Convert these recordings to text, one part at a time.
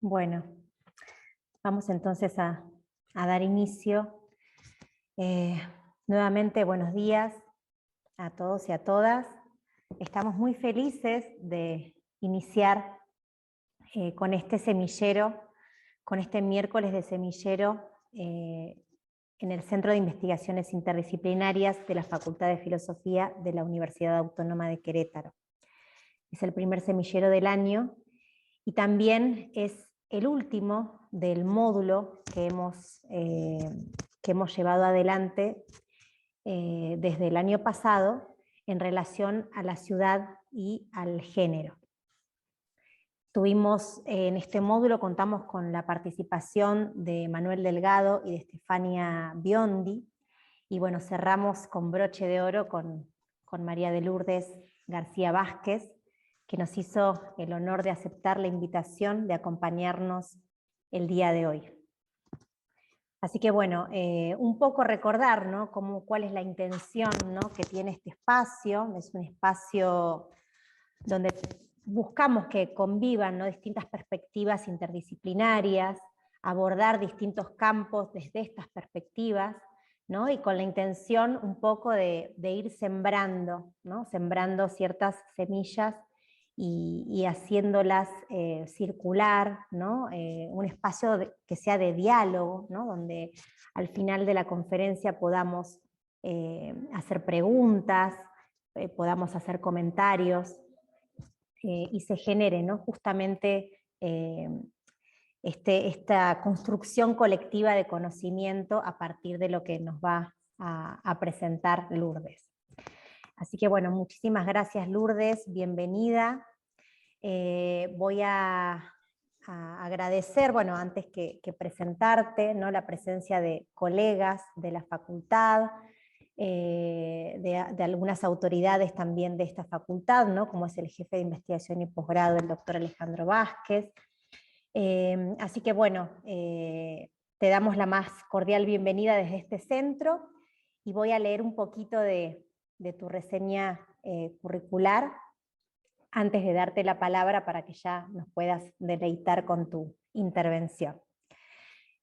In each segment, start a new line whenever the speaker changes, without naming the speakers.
Bueno, vamos entonces a dar inicio. Nuevamente, buenos días a todos y a todas. Estamos muy felices de iniciar con este semillero, con este miércoles de semillero en el Centro de Investigaciones Interdisciplinarias de la Facultad de Filosofía de la Universidad Autónoma de Querétaro. Es el primer semillero del año y también es el último del módulo que hemos llevado adelante desde el año pasado en relación a la ciudad y al género. En este módulo contamos con la participación de Manuel Delgado y de Estefania Biondi, y bueno, cerramos con broche de oro con María de Lourdes García Vázquez, que nos hizo el honor de aceptar la invitación de acompañarnos el día de hoy. Así que bueno, un poco recordar, ¿no?, cuál es la intención, ¿no?, que tiene este espacio. Es un espacio donde buscamos que convivan, ¿no?, distintas perspectivas interdisciplinarias, abordar distintos campos desde estas perspectivas, ¿no?, y con la intención un poco de ir sembrando, ¿no?, sembrando ciertas semillas y haciéndolas circular, ¿no?, un espacio que sea de diálogo, ¿no?, donde al final de la conferencia podamos hacer preguntas, podamos hacer comentarios, y se genere, ¿no?, justamente esta construcción colectiva de conocimiento a partir de lo que nos va a presentar Lourdes. Así que bueno, muchísimas gracias Lourdes, bienvenida. Voy a agradecer, bueno, antes que presentarte, ¿no?, la presencia de colegas de la facultad, de algunas autoridades también de esta facultad, ¿no?, como es el jefe de investigación y posgrado, el doctor Alejandro Vázquez. Así que bueno, te damos la más cordial bienvenida desde este centro, y voy a leer un poquito de tu reseña curricular antes de darte la palabra para que ya nos puedas deleitar con tu intervención.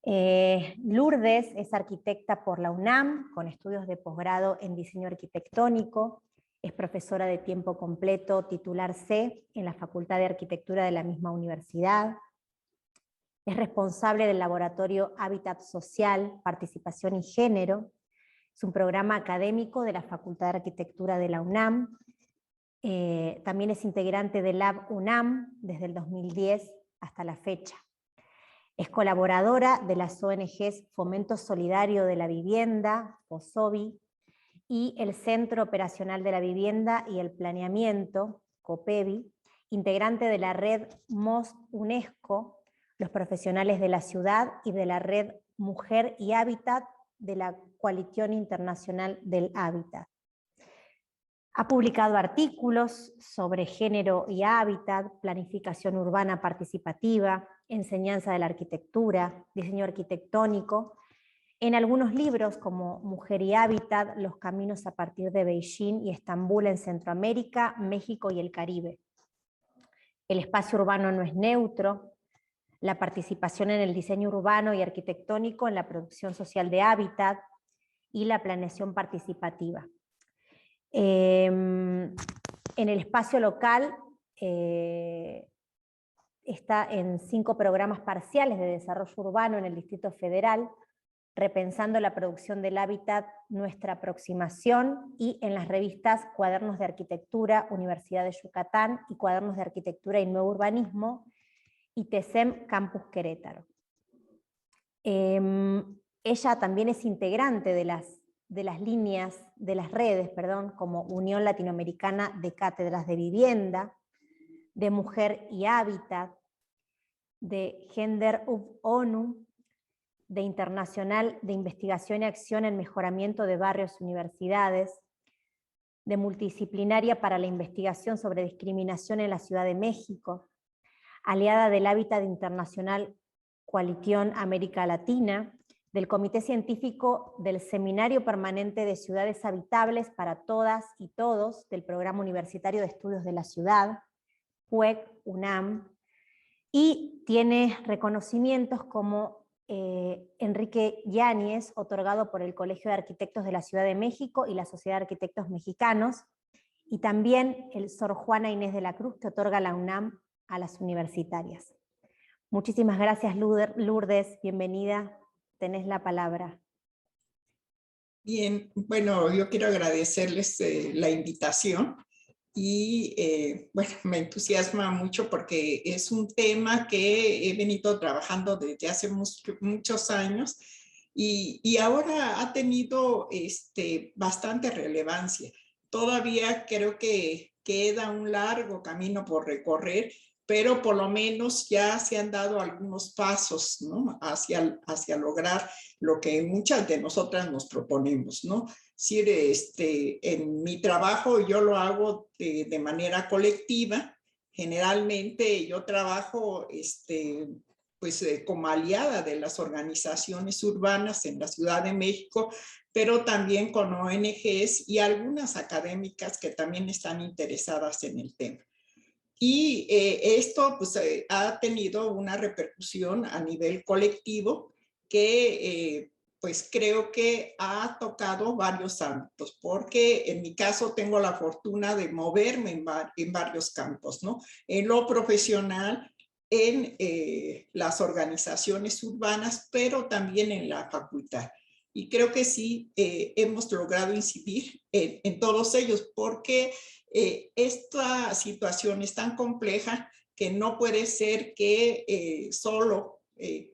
Lourdes es arquitecta por la UNAM, con estudios de posgrado en diseño arquitectónico, es profesora de tiempo completo titular C en la Facultad de Arquitectura de la misma universidad, es responsable del laboratorio Hábitat Social, Participación y Género, es un programa académico de la Facultad de Arquitectura de la UNAM, también es integrante del Lab UNAM desde el 2010 hasta la fecha. Es colaboradora de las ONGs Fomento Solidario de la Vivienda, FOSOVI, y el Centro Operacional de la Vivienda y el Planeamiento, COPEVI, integrante de la red MOST UNESCO, los profesionales de la ciudad, y de la red Mujer y Hábitat de la Coalición Internacional del Hábitat. Ha publicado artículos sobre género y hábitat, planificación urbana participativa, enseñanza de la arquitectura, diseño arquitectónico, en algunos libros como Mujer y Hábitat, Los caminos a partir de Beijing y Estambul en Centroamérica, México y el Caribe. El espacio urbano no es neutro, la participación en el diseño urbano y arquitectónico en la producción social de hábitat y la planeación participativa. En el espacio local está en 5 programas parciales de desarrollo urbano en el Distrito Federal, repensando la producción del hábitat, nuestra aproximación, y en las revistas Cuadernos de Arquitectura, Universidad de Yucatán, y Cuadernos de Arquitectura y Nuevo Urbanismo, y TESEM Campus Querétaro. Ella también es integrante de las redes, como Unión Latinoamericana de Cátedras de Vivienda, de Mujer y Hábitat, de Gender ONU, de Internacional de Investigación y Acción en Mejoramiento de Barrios y Universidades, de Multidisciplinaria para la Investigación sobre Discriminación en la Ciudad de México, aliada del Hábitat Internacional Coalición América Latina, del Comité Científico del Seminario Permanente de Ciudades Habitables para Todas y Todos, del Programa Universitario de Estudios de la Ciudad, PUEC, UNAM, y tiene reconocimientos como Enrique Yáñez, otorgado por el Colegio de Arquitectos de la Ciudad de México y la Sociedad de Arquitectos Mexicanos, y también el Sor Juana Inés de la Cruz, que otorga la UNAM a las universitarias. Muchísimas gracias, Lourdes, bienvenida, tenés la palabra.
Bien, bueno, yo quiero agradecerles la invitación y bueno, me entusiasma mucho porque es un tema que he venido trabajando desde hace muchos años y ahora ha tenido bastante relevancia. Todavía creo que queda un largo camino por recorrer, pero por lo menos ya se han dado algunos pasos, ¿no? hacia lograr lo que muchas de nosotras nos proponemos, ¿no? Sí, en mi trabajo yo lo hago de manera colectiva. Generalmente yo trabajo pues, como aliada de las organizaciones urbanas en la Ciudad de México, pero también con ONGs y algunas académicas que también están interesadas en el tema. Y esto pues, ha tenido una repercusión a nivel colectivo que pues creo que ha tocado varios ámbitos, porque en mi caso tengo la fortuna de moverme en varios campos, ¿no? En lo profesional, en las organizaciones urbanas, pero también en la facultad. Y creo que sí hemos logrado incidir en todos ellos, porque esta situación es tan compleja que no puede ser que solo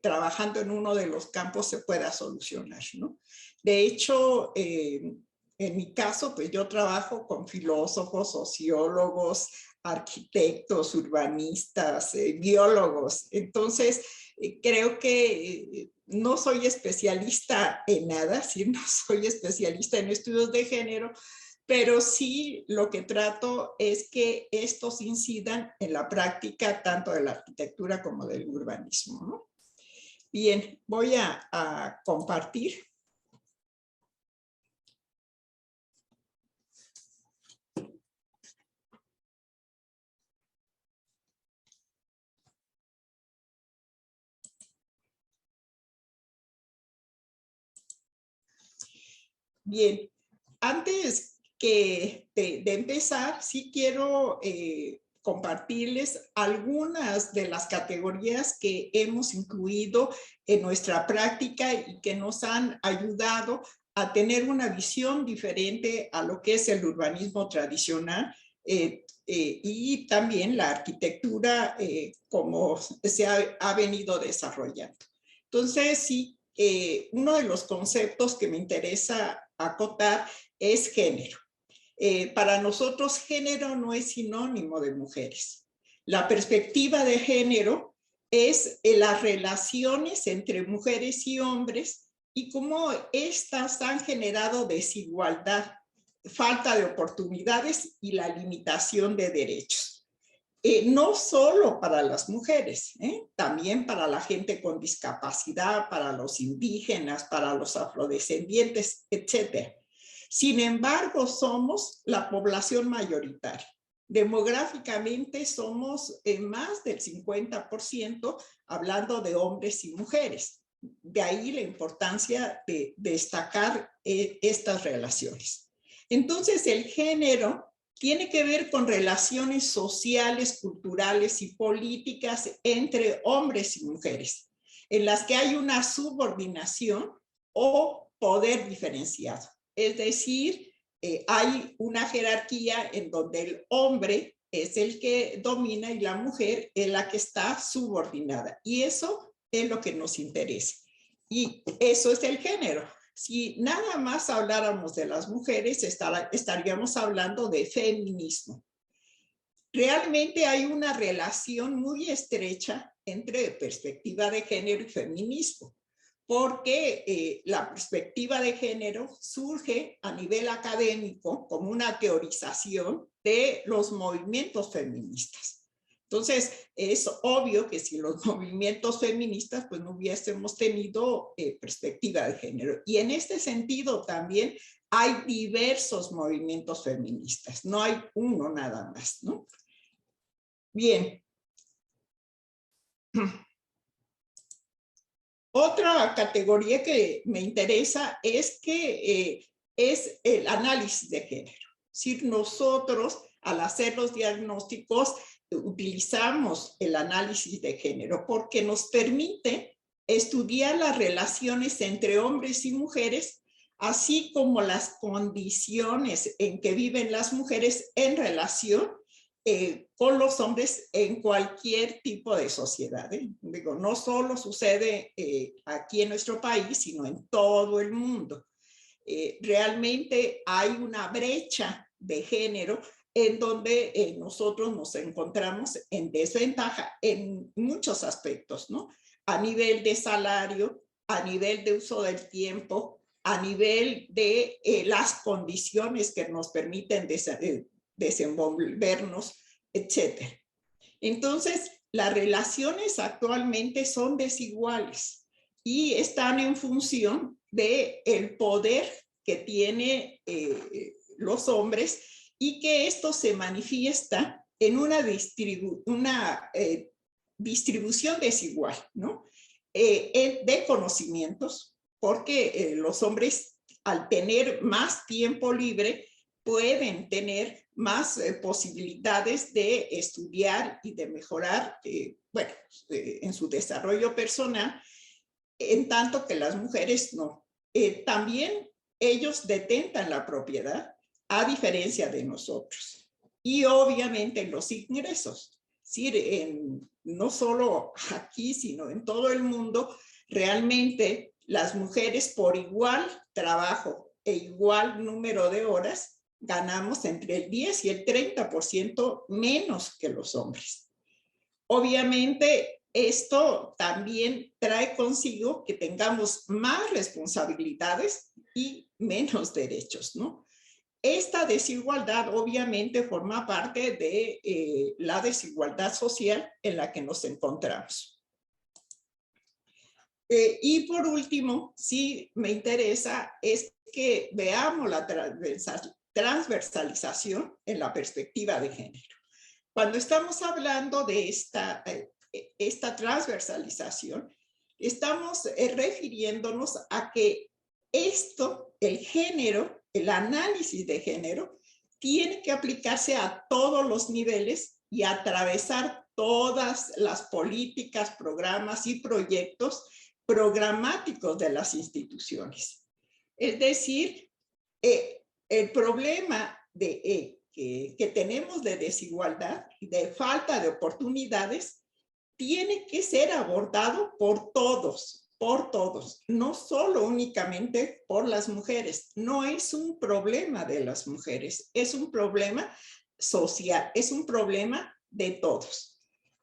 trabajando en uno de los campos se pueda solucionar, ¿no? De hecho, en mi caso, pues yo trabajo con filósofos, sociólogos, arquitectos, urbanistas, biólogos. Entonces, creo que no soy especialista en nada, sí, no soy especialista en estudios de género, pero sí lo que trato es que estos incidan en la práctica tanto de la arquitectura como del urbanismo, ¿no? Bien, voy a compartir. Bien, antes de empezar, sí quiero compartirles algunas de las categorías que hemos incluido en nuestra práctica y que nos han ayudado a tener una visión diferente a lo que es el urbanismo tradicional y también la arquitectura como se ha venido desarrollando. Entonces, sí, uno de los conceptos que me interesa acotar es género. Para nosotros género no es sinónimo de mujeres. La perspectiva de género es las relaciones entre mujeres y hombres y cómo estas han generado desigualdad, falta de oportunidades y la limitación de derechos. No solo para las mujeres, también para la gente con discapacidad, para los indígenas, para los afrodescendientes, etc. Sin embargo, somos la población mayoritaria. Demográficamente somos más del 50%, hablando de hombres y mujeres. De ahí la importancia de destacar estas relaciones. Entonces, el género tiene que ver con relaciones sociales, culturales y políticas entre hombres y mujeres, en las que hay una subordinación o poder diferenciado. Es decir, hay una jerarquía en donde el hombre es el que domina y la mujer es la que está subordinada. Y eso es lo que nos interesa. Y eso es el género. Si nada más habláramos de las mujeres, estaríamos hablando de feminismo. Realmente hay una relación muy estrecha entre perspectiva de género y feminismo, porque la perspectiva de género surge a nivel académico como una teorización de los movimientos feministas. Entonces, es obvio que sin los movimientos feministas, pues no hubiésemos tenido perspectiva de género. Y en este sentido también hay diversos movimientos feministas, no hay uno nada más, ¿no? Bien. Otra categoría que me interesa es que es el análisis de género. Si nosotros, al hacer los diagnósticos, utilizamos el análisis de género porque nos permite estudiar las relaciones entre hombres y mujeres, así como las condiciones en que viven las mujeres en relación con los hombres en cualquier tipo de sociedad. Digo, no solo sucede aquí en nuestro país, sino en todo el mundo. Realmente hay una brecha de género en donde nosotros nos encontramos en desventaja en muchos aspectos, ¿no? A nivel de salario, a nivel de uso del tiempo, a nivel de las condiciones que nos permiten desenvolvernos, etcétera. Entonces, las relaciones actualmente son desiguales y están en función del poder que tienen los hombres y que esto se manifiesta en una distribución desigual, ¿no? De conocimientos, porque los hombres, al tener más tiempo libre, pueden tener más posibilidades de estudiar y de mejorar, bueno, en su desarrollo personal, en tanto que las mujeres no. También ellos detentan la propiedad, a diferencia de nosotros. Y obviamente en los ingresos, ¿sí? No solo aquí, sino en todo el mundo, realmente las mujeres por igual trabajo e igual número de horas, ganamos entre el 10 y el 30% menos que los hombres. Obviamente, esto también trae consigo que tengamos más responsabilidades y menos derechos, ¿no? Esta desigualdad obviamente forma parte de la desigualdad social en la que nos encontramos. Y por último, sí me interesa es que veamos la transversalización en la perspectiva de género. Cuando estamos hablando de esta transversalización, estamos refiriéndonos a que el género, el análisis de género, tiene que aplicarse a todos los niveles y atravesar todas las políticas, programas y proyectos programáticos de las instituciones. Es decir, el problema que tenemos de desigualdad y de falta de oportunidades tiene que ser abordado por todos, no solo únicamente por las mujeres. No es un problema de las mujeres, es un problema social, es un problema de todos.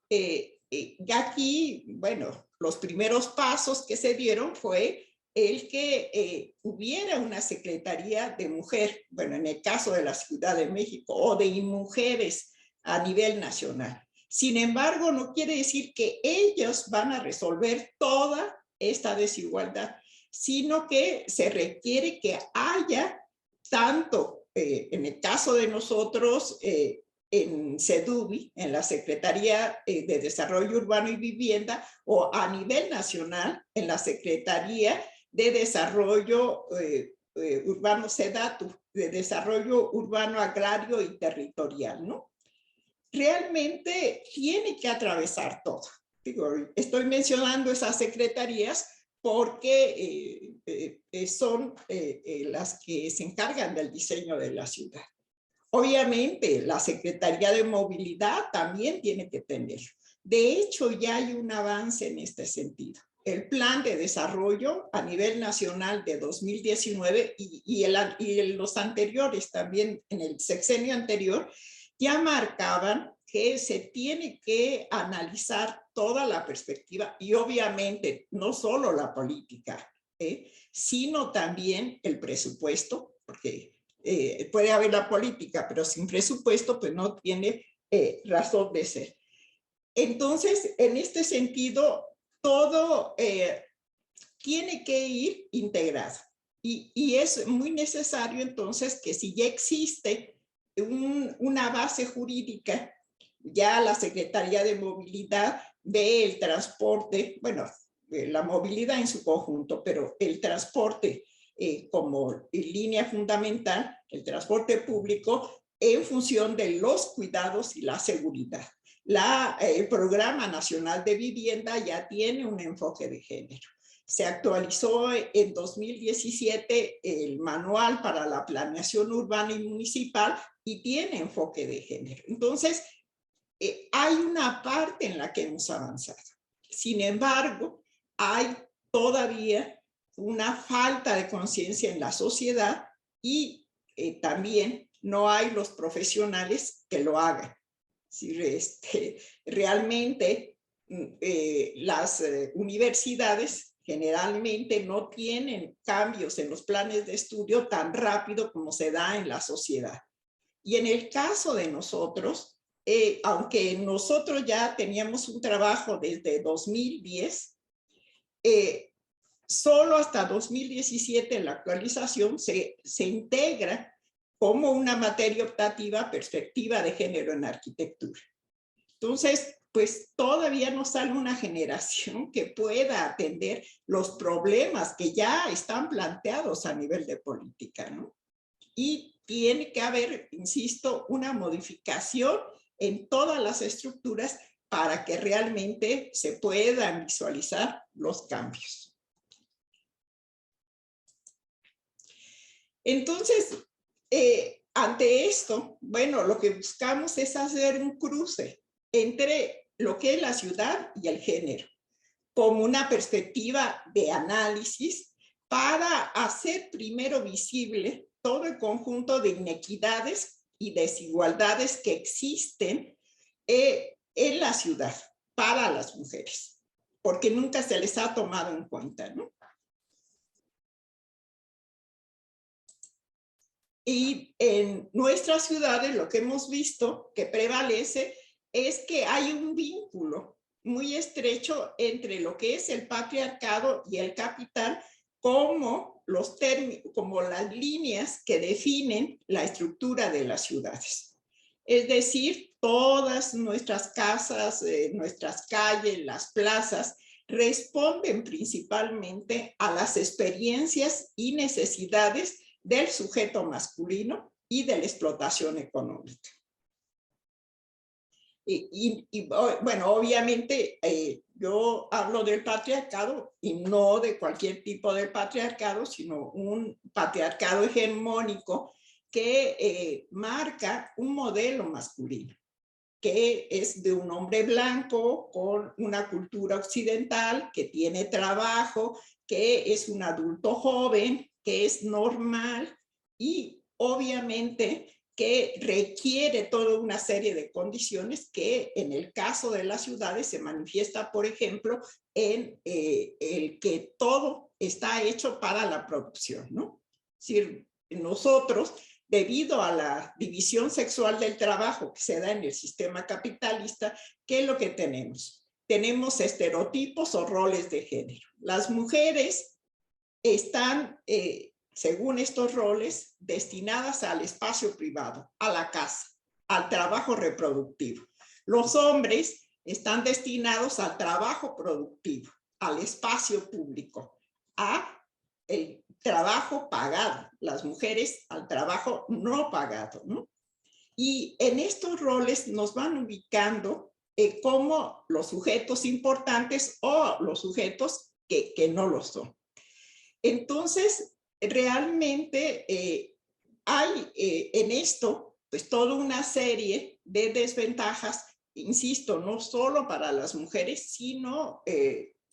Ya aquí, bueno, los primeros pasos que se dieron fue el que hubiera una secretaría de mujer, bueno, en el caso de la Ciudad de México, o de mujeres a nivel nacional. Sin embargo, no quiere decir que ellos van a resolver toda esta desigualdad, sino que se requiere que haya tanto, en el caso de nosotros, en SEDUBI, en la Secretaría de Desarrollo Urbano y Vivienda, o a nivel nacional, en la Secretaría de Desarrollo Urbano SEDATU, de Desarrollo Urbano Agrario y Territorial, ¿no? Realmente tiene que atravesar todo. Digo, estoy mencionando esas secretarías porque son las que se encargan del diseño de la ciudad. Obviamente, la Secretaría de Movilidad también tiene que tener. De hecho, ya hay un avance en este sentido. El Plan de Desarrollo a nivel nacional de 2019 y los anteriores también, en el sexenio anterior, ya marcaban que se tiene que analizar toda la perspectiva y obviamente no solo la política, sino también el presupuesto, porque puede haber la política, pero sin presupuesto pues no tiene razón de ser. Entonces, en este sentido, todo tiene que ir integrado. Y es muy necesario entonces que si ya existe una base jurídica, ya la Secretaría de Movilidad del transporte, bueno, la movilidad en su conjunto, pero el transporte como línea fundamental, el transporte público, en función de los cuidados y la seguridad. El Programa Nacional de Vivienda ya tiene un enfoque de género. Se actualizó en 2017 el Manual para la Planeación Urbana y Municipal y tiene enfoque de género. Entonces, hay una parte en la que hemos avanzado. Sin embargo, hay todavía una falta de conciencia en la sociedad y también no hay los profesionales que lo hagan. Realmente las universidades generalmente no tienen cambios en los planes de estudio tan rápido como se da en la sociedad. Y en el caso de nosotros, aunque nosotros ya teníamos un trabajo desde 2010, solo hasta 2017 en la actualización se integra como una materia optativa perspectiva de género en arquitectura. Entonces, pues todavía no sale una generación que pueda atender los problemas que ya están planteados a nivel de política, ¿no? Y tiene que haber, insisto, una modificación en todas las estructuras para que realmente se puedan visualizar los cambios. Entonces, ante esto, bueno, lo que buscamos es hacer un cruce entre lo que es la ciudad y el género, como una perspectiva de análisis para hacer primero visible todo el conjunto de inequidades y desigualdades que existen en la ciudad para las mujeres, porque nunca se les ha tomado en cuenta, ¿no? Y en nuestras ciudades lo que hemos visto que prevalece es que hay un vínculo muy estrecho entre lo que es el patriarcado y el capital como las líneas que definen la estructura de las ciudades. Es decir, todas nuestras casas, nuestras calles, las plazas, responden principalmente a las experiencias y necesidades del sujeto masculino y de la explotación económica. Bueno, obviamente yo hablo del patriarcado y no de cualquier tipo de patriarcado, sino un patriarcado hegemónico que marca un modelo masculino, que es de un hombre blanco con una cultura occidental, que tiene trabajo, que es un adulto joven, que es normal y obviamente que requiere toda una serie de condiciones que en el caso de las ciudades se manifiesta, por ejemplo, en el que todo está hecho para la producción, ¿no? Es decir, nosotros, debido a la división sexual del trabajo que se da en el sistema capitalista, ¿qué es lo que tenemos? Tenemos estereotipos o roles de género. Las mujeres están, según estos roles, destinadas al espacio privado, a la casa, al trabajo reproductivo. Los hombres están destinados al trabajo productivo, al espacio público, a el trabajo pagado, las mujeres al trabajo no pagado, ¿no? Y en estos roles nos van ubicando como los sujetos importantes o los sujetos que no lo son. Entonces, realmente hay en esto pues toda una serie de desventajas, insisto, no solo para las mujeres, sino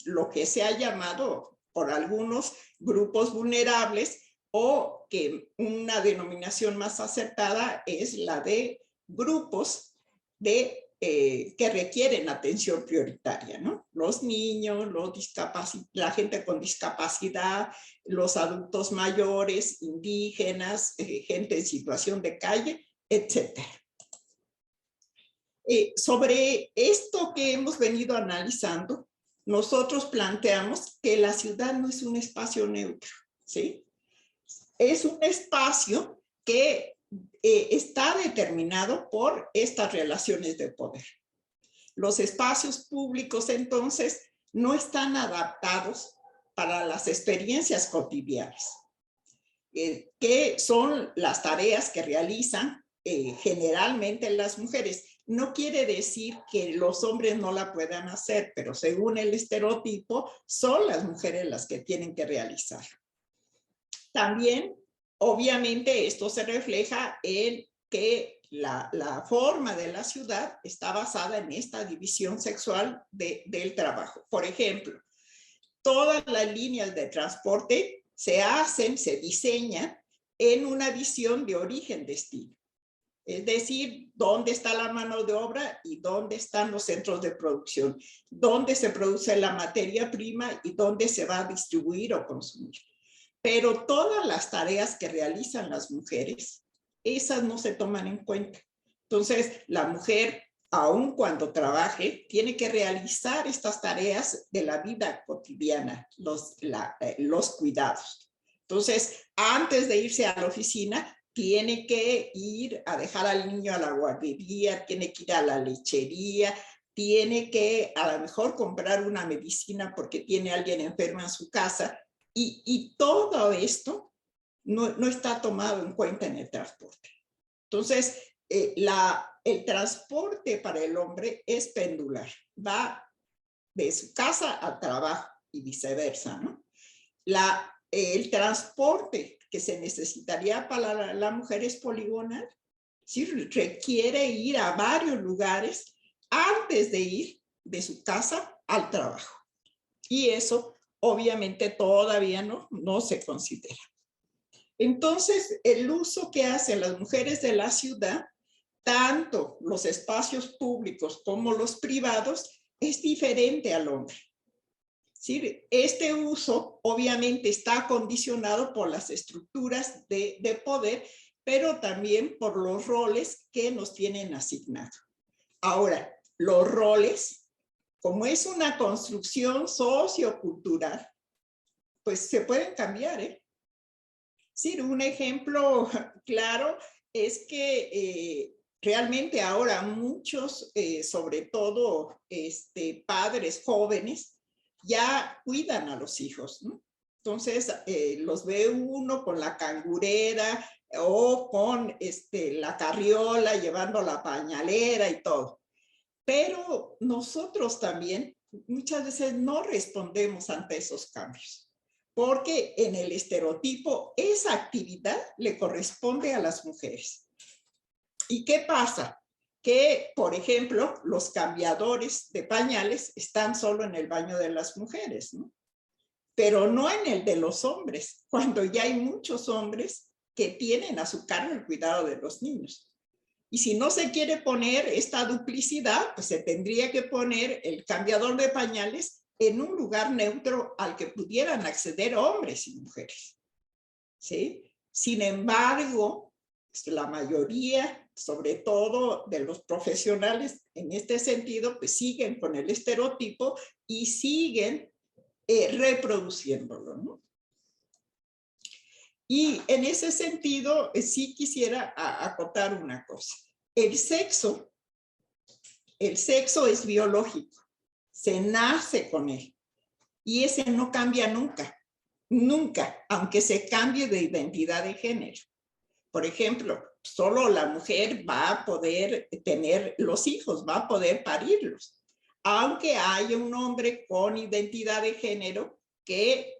lo que se ha llamado por algunos grupos vulnerables, o que una denominación más acertada es la de grupos que requieren atención prioritaria, ¿no? Los niños, la gente con discapacidad, los adultos mayores, indígenas, gente en situación de calle, etc. Sobre esto que hemos venido analizando, nosotros planteamos que la ciudad no es un espacio neutro, ¿sí? Es un espacio que está determinado por estas relaciones de poder. Los espacios públicos entonces no están adaptados para las experiencias cotidianas, que son las tareas que realizan generalmente las mujeres. No quiere decir que los hombres no la puedan hacer, pero según el estereotipo, son las mujeres las que tienen que realizar. También, obviamente, esto se refleja en que la forma de la ciudad está basada en esta división sexual del trabajo. Por ejemplo, todas las líneas de transporte se diseñan en una visión de origen-destino. Es decir, dónde está la mano de obra y dónde están los centros de producción, dónde se produce la materia prima y dónde se va a distribuir o consumir. Pero todas las tareas que realizan las mujeres, esas no se toman en cuenta. Entonces, la mujer, aun cuando trabaje, tiene que realizar estas tareas de la vida cotidiana, los cuidados. Entonces, antes de irse a la oficina, tiene que ir a dejar al niño a la guardería, tiene que ir a la lechería, tiene que a lo mejor comprar una medicina porque tiene alguien enfermo en su casa, y todo esto no está tomado en cuenta en el transporte. Entonces, el transporte para el hombre es pendular, va de su casa al trabajo y viceversa, ¿no? El transporte que se necesitaría para la mujer es poligonal, ¿sí? Requiere ir a varios lugares antes de ir de su casa al trabajo. Y eso obviamente todavía no se considera. Entonces, el uso que hacen las mujeres de la ciudad, tanto los espacios públicos como los privados, es diferente al hombre. ¿Sí? Este uso obviamente está condicionado por las estructuras de poder, pero también por los roles que nos tienen asignados. Ahora, los roles, como es una construcción sociocultural, pues se pueden cambiar, ¿eh? Sí, un ejemplo claro es que realmente ahora muchos, sobre todo padres jóvenes, ya cuidan a los hijos, ¿no? Entonces, los ve uno con la cangurera o con la carriola, llevando la pañalera y todo. Pero nosotros también muchas veces no respondemos ante esos cambios, porque en el estereotipo esa actividad le corresponde a las mujeres. ¿Y qué pasa? Que, por ejemplo, los cambiadores de pañales están solo en el baño de las mujeres, ¿no? Pero no en el de los hombres, cuando ya hay muchos hombres que tienen a su cargo el cuidado de los niños. Y si no se quiere poner esta duplicidad, pues se tendría que poner el cambiador de pañales en un lugar neutro al que pudieran acceder hombres y mujeres, ¿sí? Sin embargo, la mayoría, sobre todo de los profesionales en este sentido, pues siguen con el estereotipo y siguen reproduciéndolo, ¿no? Y en ese sentido, sí quisiera acotar una cosa. El sexo es biológico, se nace con él y ese no cambia nunca, nunca, aunque se cambie de identidad de género. Por ejemplo, solo la mujer va a poder tener los hijos, va a poder parirlos, aunque haya un hombre con identidad de género que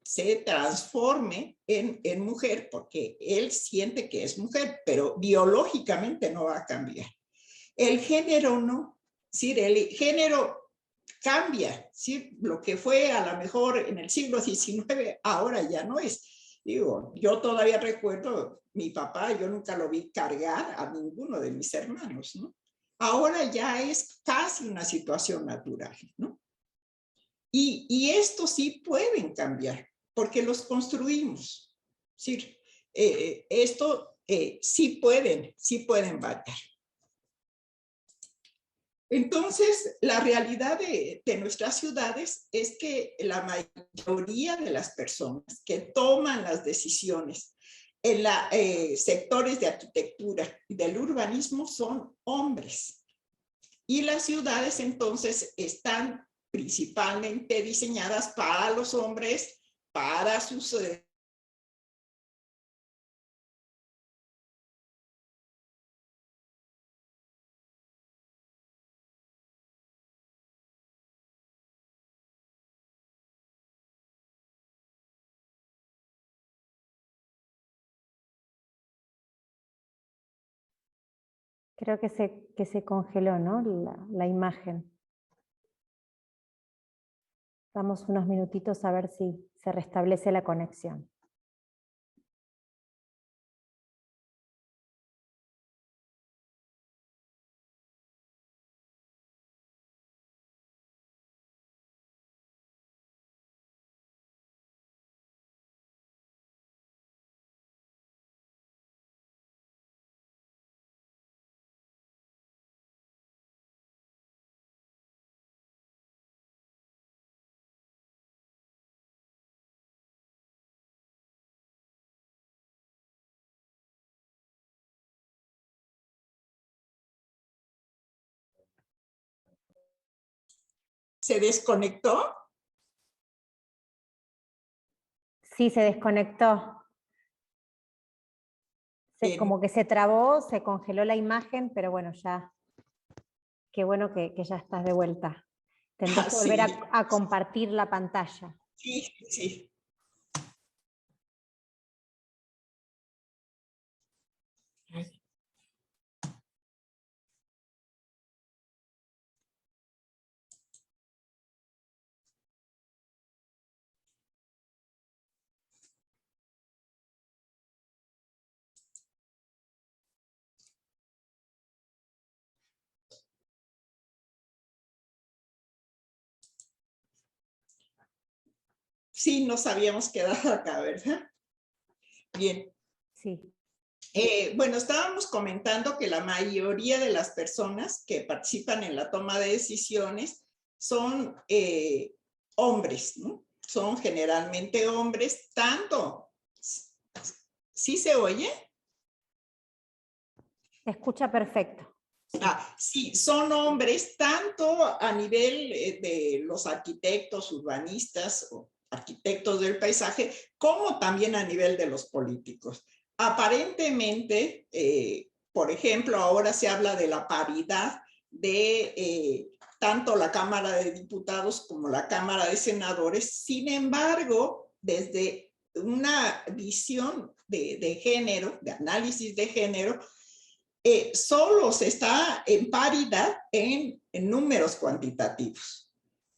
se transforme en mujer, porque él siente que es mujer, pero biológicamente no va a cambiar. El género no, ¿sí? El género cambia, ¿sí? Lo que fue a lo mejor en el siglo XIX, ahora ya no es. Digo, yo todavía recuerdo mi papá, yo nunca lo vi cargar a ninguno de mis hermanos, ¿no? Ahora ya es casi una situación natural, ¿no? Y estos sí pueden cambiar, porque los construimos. ¿Sí? Esto sí pueden variar. Entonces, la realidad de nuestras ciudades es que la mayoría de las personas que toman las decisiones en sectores de arquitectura y del urbanismo son hombres. Y las ciudades entonces están principalmente diseñadas para los hombres, para sus
Creo que se congeló, ¿no? La imagen. Damos unos minutitos a ver si se restablece la conexión.
¿Se desconectó?
Sí, se desconectó. Como que se trabó, se congeló la imagen, pero bueno, ya, qué bueno que ya estás de vuelta. Tendrás que volver
Sí.
a compartir la pantalla.
Sí, sí. Sí, nos habíamos quedado acá, ¿verdad? Bien.
Sí.
Bueno, estábamos comentando que la mayoría de las personas que participan en la toma de decisiones son hombres, ¿no? Son generalmente hombres, tanto. ¿Sí se oye?
Se escucha perfecto.
Sí, son hombres tanto a nivel de los arquitectos, urbanistas o arquitectos del paisaje, como también a nivel de los políticos. Aparentemente, por ejemplo, ahora se habla de la paridad de tanto la Cámara de Diputados como la Cámara de Senadores. Sin embargo, desde una visión de género, de análisis de género, solo se está en paridad en números cuantitativos,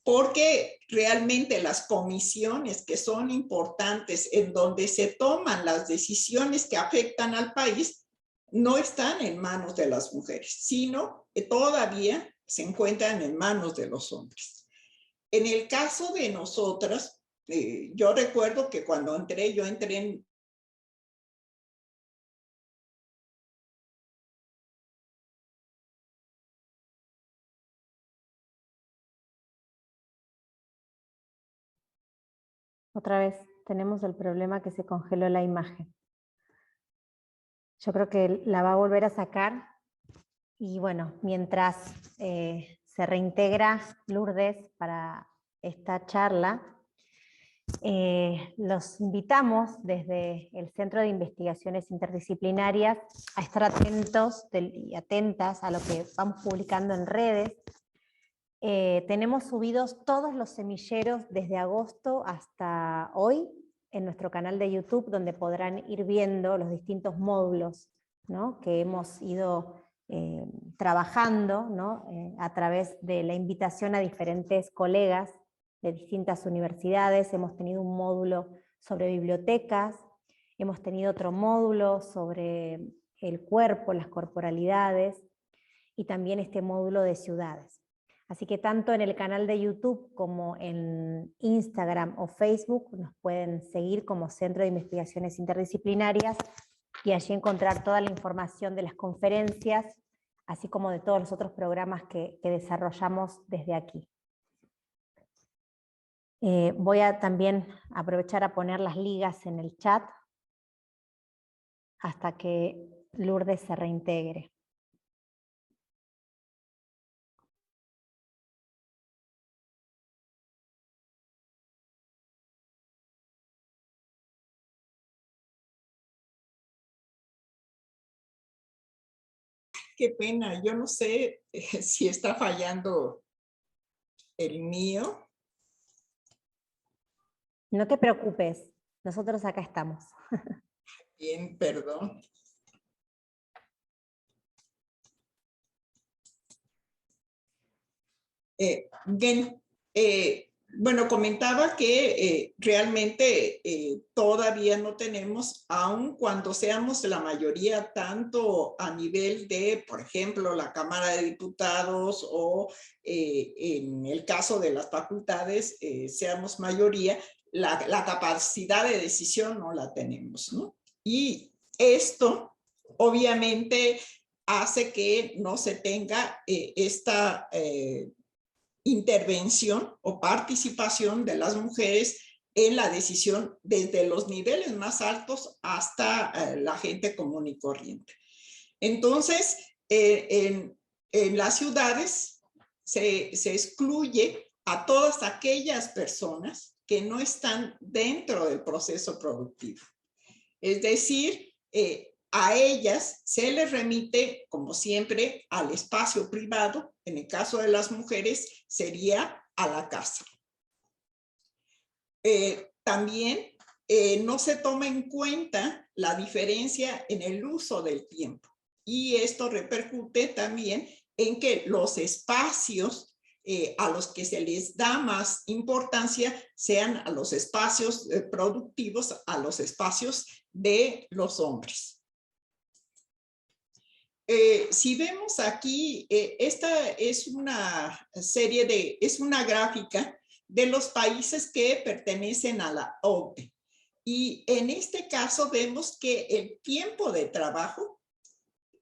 porque realmente las comisiones que son importantes en donde se toman las decisiones que afectan al país no están en manos de las mujeres, sino que todavía se encuentran en manos de los hombres. En el caso de nosotras, yo recuerdo que cuando yo entré en
Otra vez tenemos el problema que se congeló la imagen. Yo creo que la va a volver a sacar y bueno, mientras se reintegra Lourdes para esta charla, los invitamos desde el Centro de Investigaciones Interdisciplinarias a estar atentos y atentas a lo que vamos publicando en redes. Tenemos subidos todos los semilleros desde agosto hasta hoy en nuestro canal de YouTube, donde podrán ir viendo los distintos módulos, ¿no?, que hemos ido trabajando, ¿no?, a través de la invitación a diferentes colegas de distintas universidades. Hemos tenido un módulo sobre bibliotecas, hemos tenido otro módulo sobre el cuerpo, las corporalidades, y también este módulo de ciudades. Así que tanto en el canal de YouTube como en Instagram o Facebook nos pueden seguir como Centro de Investigaciones Interdisciplinarias y allí encontrar toda la información de las conferencias, así como de todos los otros programas que desarrollamos desde aquí. Voy a también aprovechar a poner las ligas en el chat hasta que Lourdes se reintegre.
Qué pena, yo no sé si está fallando el mío.
No te preocupes, nosotros acá estamos.
Bien, perdón. Bien, bueno, comentaba que realmente todavía no tenemos, aun cuando seamos la mayoría, tanto a nivel de, por ejemplo, la Cámara de Diputados o en el caso de las facultades, seamos mayoría, la capacidad de decisión no la tenemos, ¿no? Y esto, obviamente, hace que no se tenga esta intervención o participación de las mujeres en la decisión desde los niveles más altos hasta la gente común y corriente. Entonces, en las ciudades se excluye a todas aquellas personas que no están dentro del proceso productivo. Es decir, a ellas se les remite, como siempre, al espacio privado. En el caso de las mujeres, sería a la casa. También no se toma en cuenta la diferencia en el uso del tiempo. Y esto repercute también en que los espacios a los que se les da más importancia sean a los espacios productivos, a los espacios de los hombres. Si vemos aquí, esta es una serie es una gráfica de los países que pertenecen a la OCDE. Y en este caso vemos que el tiempo de trabajo,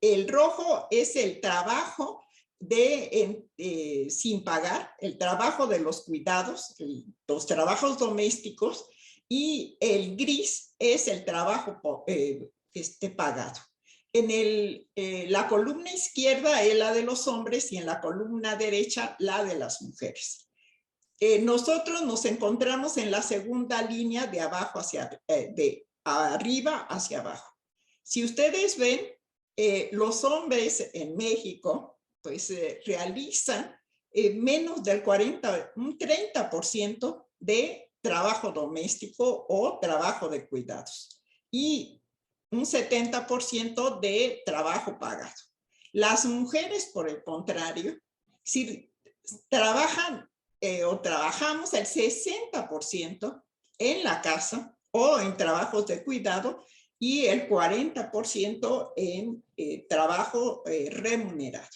el rojo es el trabajo sin pagar, el trabajo de los cuidados, los trabajos domésticos, y el gris es el trabajo pagado. En la columna izquierda es la de los hombres y en la columna derecha la de las mujeres. Nosotros nos encontramos en la segunda línea de abajo de arriba hacia abajo. Si ustedes ven, los hombres en México pues realizan menos del 30% de trabajo doméstico o trabajo de cuidados y un 70% de trabajo pagado. Las mujeres, por el contrario, si trabajan o trabajamos el 60% en la casa o en trabajos de cuidado y el 40% en trabajo remunerado.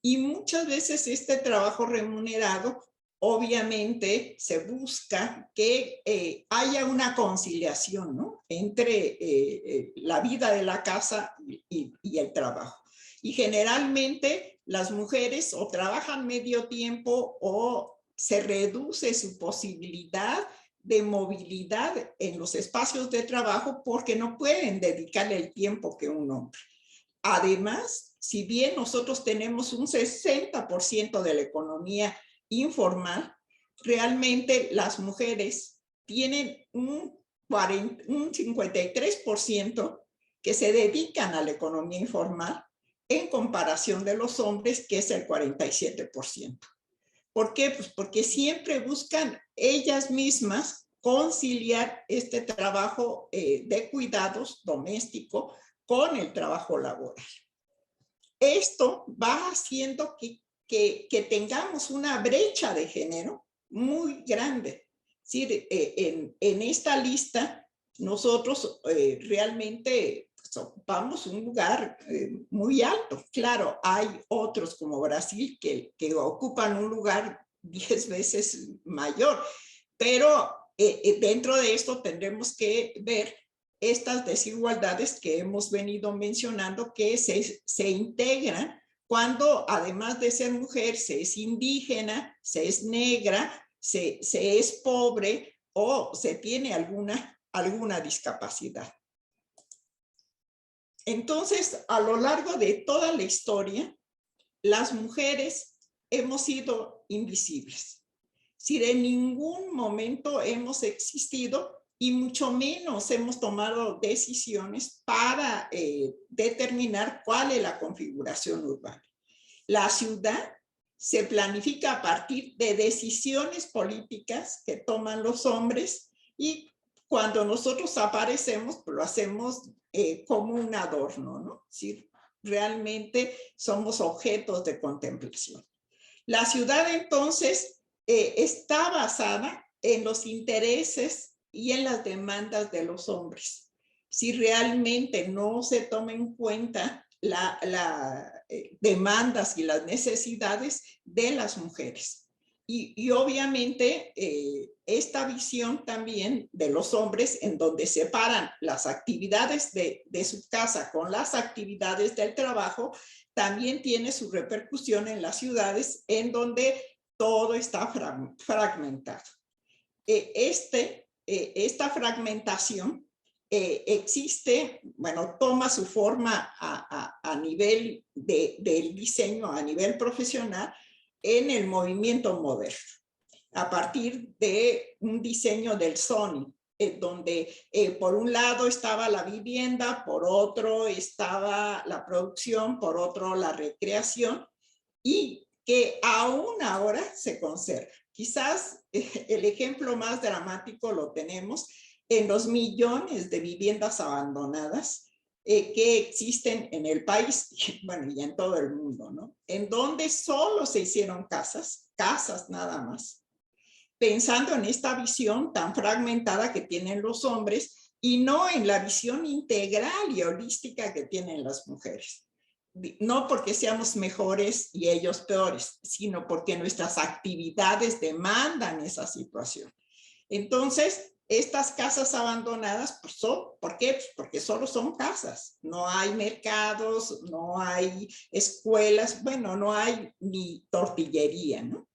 Y muchas veces este trabajo remunerado, obviamente, se busca que haya una conciliación, ¿no?, entre la vida de la casa y el trabajo. Y generalmente las mujeres o trabajan medio tiempo o se reduce su posibilidad de movilidad en los espacios de trabajo porque no pueden dedicarle el tiempo que un hombre. Además, si bien nosotros tenemos un 60% de la economía informal, realmente las mujeres tienen un 53% que se dedican a la economía informal en comparación de los hombres, que es el 47%. ¿Por qué? Pues porque siempre buscan ellas mismas conciliar este trabajo de cuidados doméstico con el trabajo laboral. Esto va haciendo que tengamos una brecha de género muy grande. Es decir, en esta lista nosotros realmente ocupamos un lugar muy alto. Claro, hay otros como Brasil que ocupan un lugar 10 veces mayor, pero dentro de esto tendremos que ver estas desigualdades que hemos venido mencionando que se integran cuando además de ser mujer se es indígena, se es negra, se es pobre o se tiene alguna discapacidad. Entonces, a lo largo de toda la historia, las mujeres hemos sido invisibles. Si en ningún momento hemos existido y mucho menos hemos tomado decisiones para determinar cuál es la configuración urbana. La ciudad se planifica a partir de decisiones políticas que toman los hombres y cuando nosotros aparecemos, pues lo hacemos como un adorno, ¿no? Sí, realmente somos objetos de contemplación. La ciudad entonces está basada en los intereses y en las demandas de los hombres. Si realmente no se toma en cuenta las demandas y las necesidades de las mujeres. Y obviamente esta visión también de los hombres en donde separan las actividades de su casa con las actividades del trabajo, también tiene su repercusión en las ciudades en donde todo está fragmentado. Esta fragmentación existe, bueno, toma su forma a nivel del diseño, a nivel profesional, en el movimiento moderno, a partir de un diseño del zoning, donde por un lado estaba la vivienda, por otro estaba la producción, por otro la recreación, y que aún ahora se conserva. Quizás el ejemplo más dramático lo tenemos en los millones de viviendas abandonadas que existen en el país, bueno, y en todo el mundo, ¿no? En donde solo se hicieron casas nada más, pensando en esta visión tan fragmentada que tienen los hombres y no en la visión integral y holística que tienen las mujeres. No porque seamos mejores y ellos peores, sino porque nuestras actividades demandan esa situación. Entonces, estas casas abandonadas, pues ¿por qué? Pues porque solo son casas, no hay mercados, no hay escuelas, bueno, no hay ni tortillería, ¿no?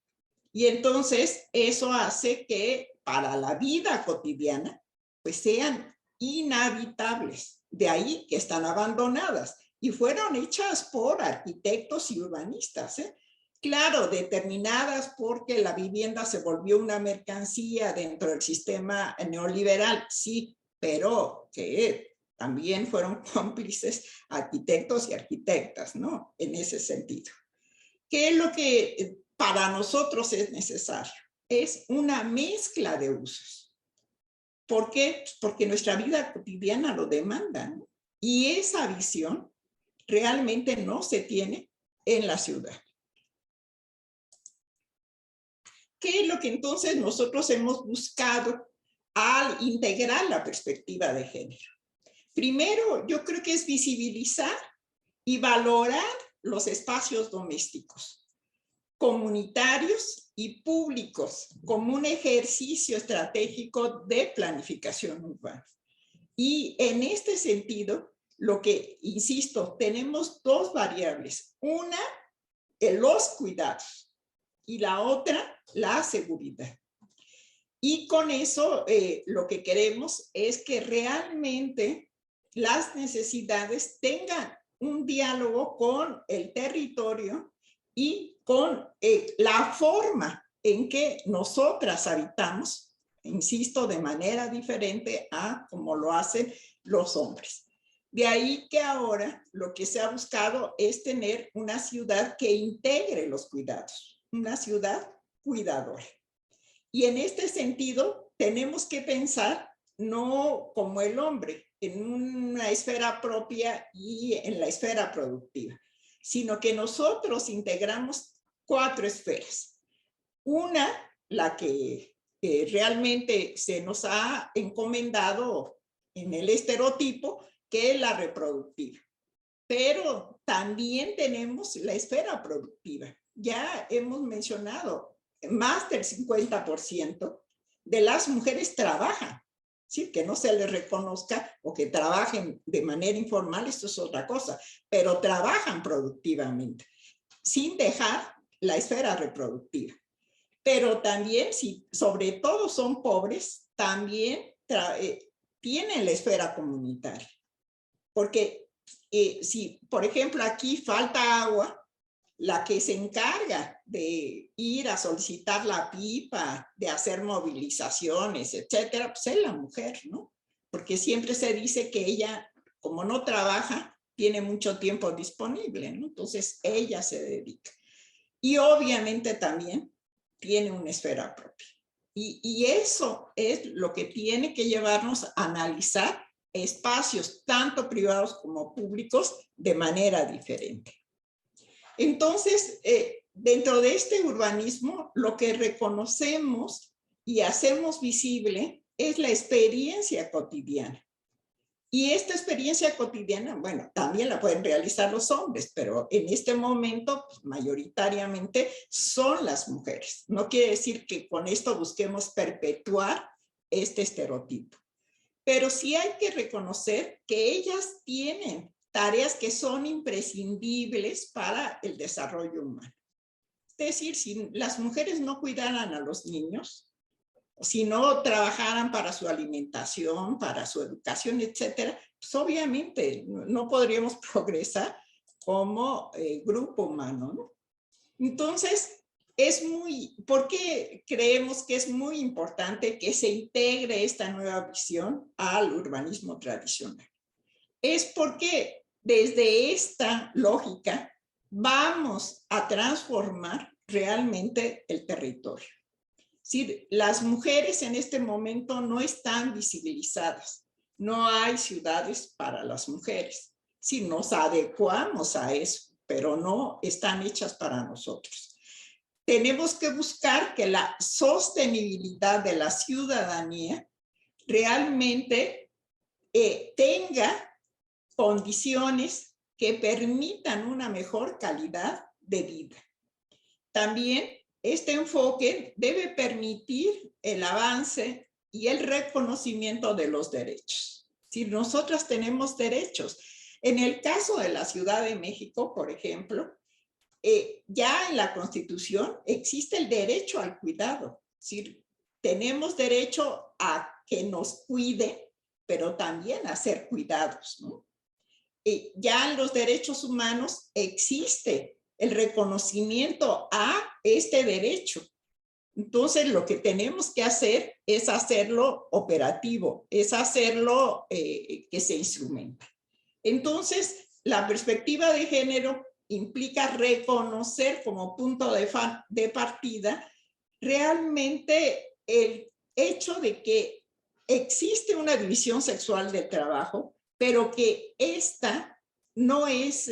Y entonces eso hace que para la vida cotidiana, pues sean inhabitables, de ahí que están abandonadas y fueron hechas por arquitectos y urbanistas, ¿eh? Claro, determinadas porque la vivienda se volvió una mercancía dentro del sistema neoliberal, sí, pero que también fueron cómplices arquitectos y arquitectas, ¿no? En ese sentido. ¿Qué es lo que para nosotros es necesario? Es una mezcla de usos. ¿Por qué? Porque nuestra vida cotidiana lo demanda, ¿no? Y esa visión realmente no se tiene en la ciudad. ¿Qué es lo que entonces nosotros hemos buscado al integrar la perspectiva de género? Primero, yo creo que es visibilizar y valorar los espacios domésticos, comunitarios y públicos, como un ejercicio estratégico de planificación urbana. Y en este sentido, lo que, insisto, tenemos dos variables. Una, los cuidados, y la otra, la seguridad. Y con eso lo que queremos es que realmente las necesidades tengan un diálogo con el territorio y con la forma en que nosotras habitamos, insisto, de manera diferente a como lo hacen los hombres. De ahí que ahora lo que se ha buscado es tener una ciudad que integre los cuidados, una ciudad cuidadora. Y en este sentido tenemos que pensar no como el hombre, en una esfera propia y en la esfera productiva, sino que nosotros integramos 4 esferas. Una, la que realmente se nos ha encomendado en el estereotipo, que es la reproductiva. Pero también tenemos la esfera productiva. Ya hemos mencionado, más del 50% de las mujeres trabajan. Sí, que no se les reconozca o que trabajen de manera informal, esto es otra cosa, pero trabajan productivamente, sin dejar la esfera reproductiva. Pero también, si sobre todo son pobres, también tienen la esfera comunitaria. Porque si, por ejemplo, aquí falta agua, la que se encarga de ir a solicitar la pipa, de hacer movilizaciones, etcétera, pues es la mujer, ¿no? Porque siempre se dice que ella, como no trabaja, tiene mucho tiempo disponible, ¿no? Entonces ella se dedica. Y obviamente también tiene una esfera propia. Y eso es lo que tiene que llevarnos a analizar espacios tanto privados como públicos de manera diferente. Entonces, dentro de este urbanismo, lo que reconocemos y hacemos visible es la experiencia cotidiana. Y esta experiencia cotidiana, bueno, también la pueden realizar los hombres, pero en este momento, pues, mayoritariamente son las mujeres. No quiere decir que con esto busquemos perpetuar este estereotipo, pero sí hay que reconocer que ellas tienen tareas que son imprescindibles para el desarrollo humano. Es decir, si las mujeres no cuidaran a los niños, si no trabajaran para su alimentación, para su educación, etcétera, pues obviamente no podríamos progresar como grupo humano, ¿no? Entonces, ¿por qué creemos que es muy importante que se integre esta nueva visión al urbanismo tradicional? Es porque desde esta lógica vamos a transformar realmente el territorio. Sí, las mujeres en este momento no están visibilizadas. No hay ciudades para las mujeres. Sí, nos adecuamos a eso, pero no están hechas para nosotros. Tenemos que buscar que la sostenibilidad de la ciudadanía realmente tenga condiciones que permitan una mejor calidad de vida. También este enfoque debe permitir el avance y el reconocimiento de los derechos. Si nosotras tenemos derechos, en el caso de la Ciudad de México, por ejemplo, ya en la Constitución existe el derecho al cuidado. Si tenemos derecho a que nos cuide, pero también a ser cuidados, ¿no? Ya en los derechos humanos existe el reconocimiento a este derecho. Entonces, lo que tenemos que hacer es hacerlo operativo, es hacerlo que se instrumente. Entonces, la perspectiva de género implica reconocer como punto de partida realmente el hecho de que existe una división sexual del trabajo, pero que esta no es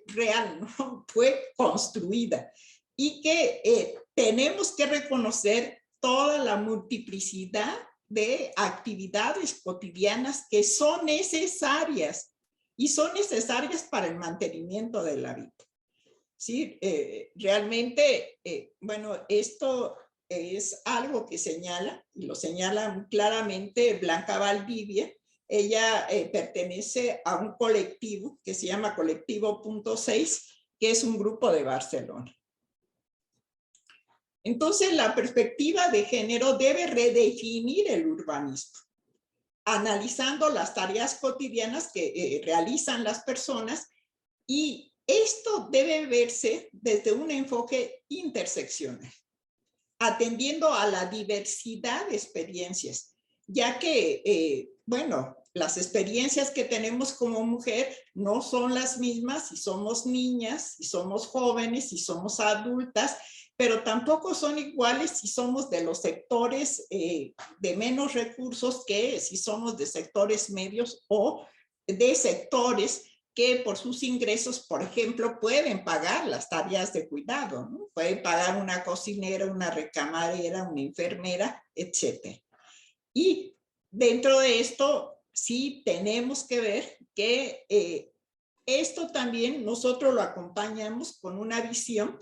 real, ¿no? Fue construida y que tenemos que reconocer toda la multiplicidad de actividades cotidianas que son necesarias y son necesarias para el mantenimiento de la vida. Sí, realmente, bueno, esto es algo que señala, y lo señala claramente Blanca Valdivia. Ella pertenece a un colectivo que se llama Colectivo Punto 6, que es un grupo de Barcelona. Entonces, la perspectiva de género debe redefinir el urbanismo, analizando las tareas cotidianas que realizan las personas, y esto debe verse desde un enfoque interseccional, atendiendo a la diversidad de experiencias, ya que, bueno, las experiencias que tenemos como mujer no son las mismas si somos niñas, si somos jóvenes, si somos adultas, pero tampoco son iguales si somos de los sectores de menos recursos que si somos de sectores medios o de sectores que por sus ingresos, por ejemplo, pueden pagar las tareas de cuidado, ¿no? Pueden pagar una cocinera, una recamarera, una enfermera, etc. Y dentro de esto, sí tenemos que ver que esto también nosotros lo acompañamos con una visión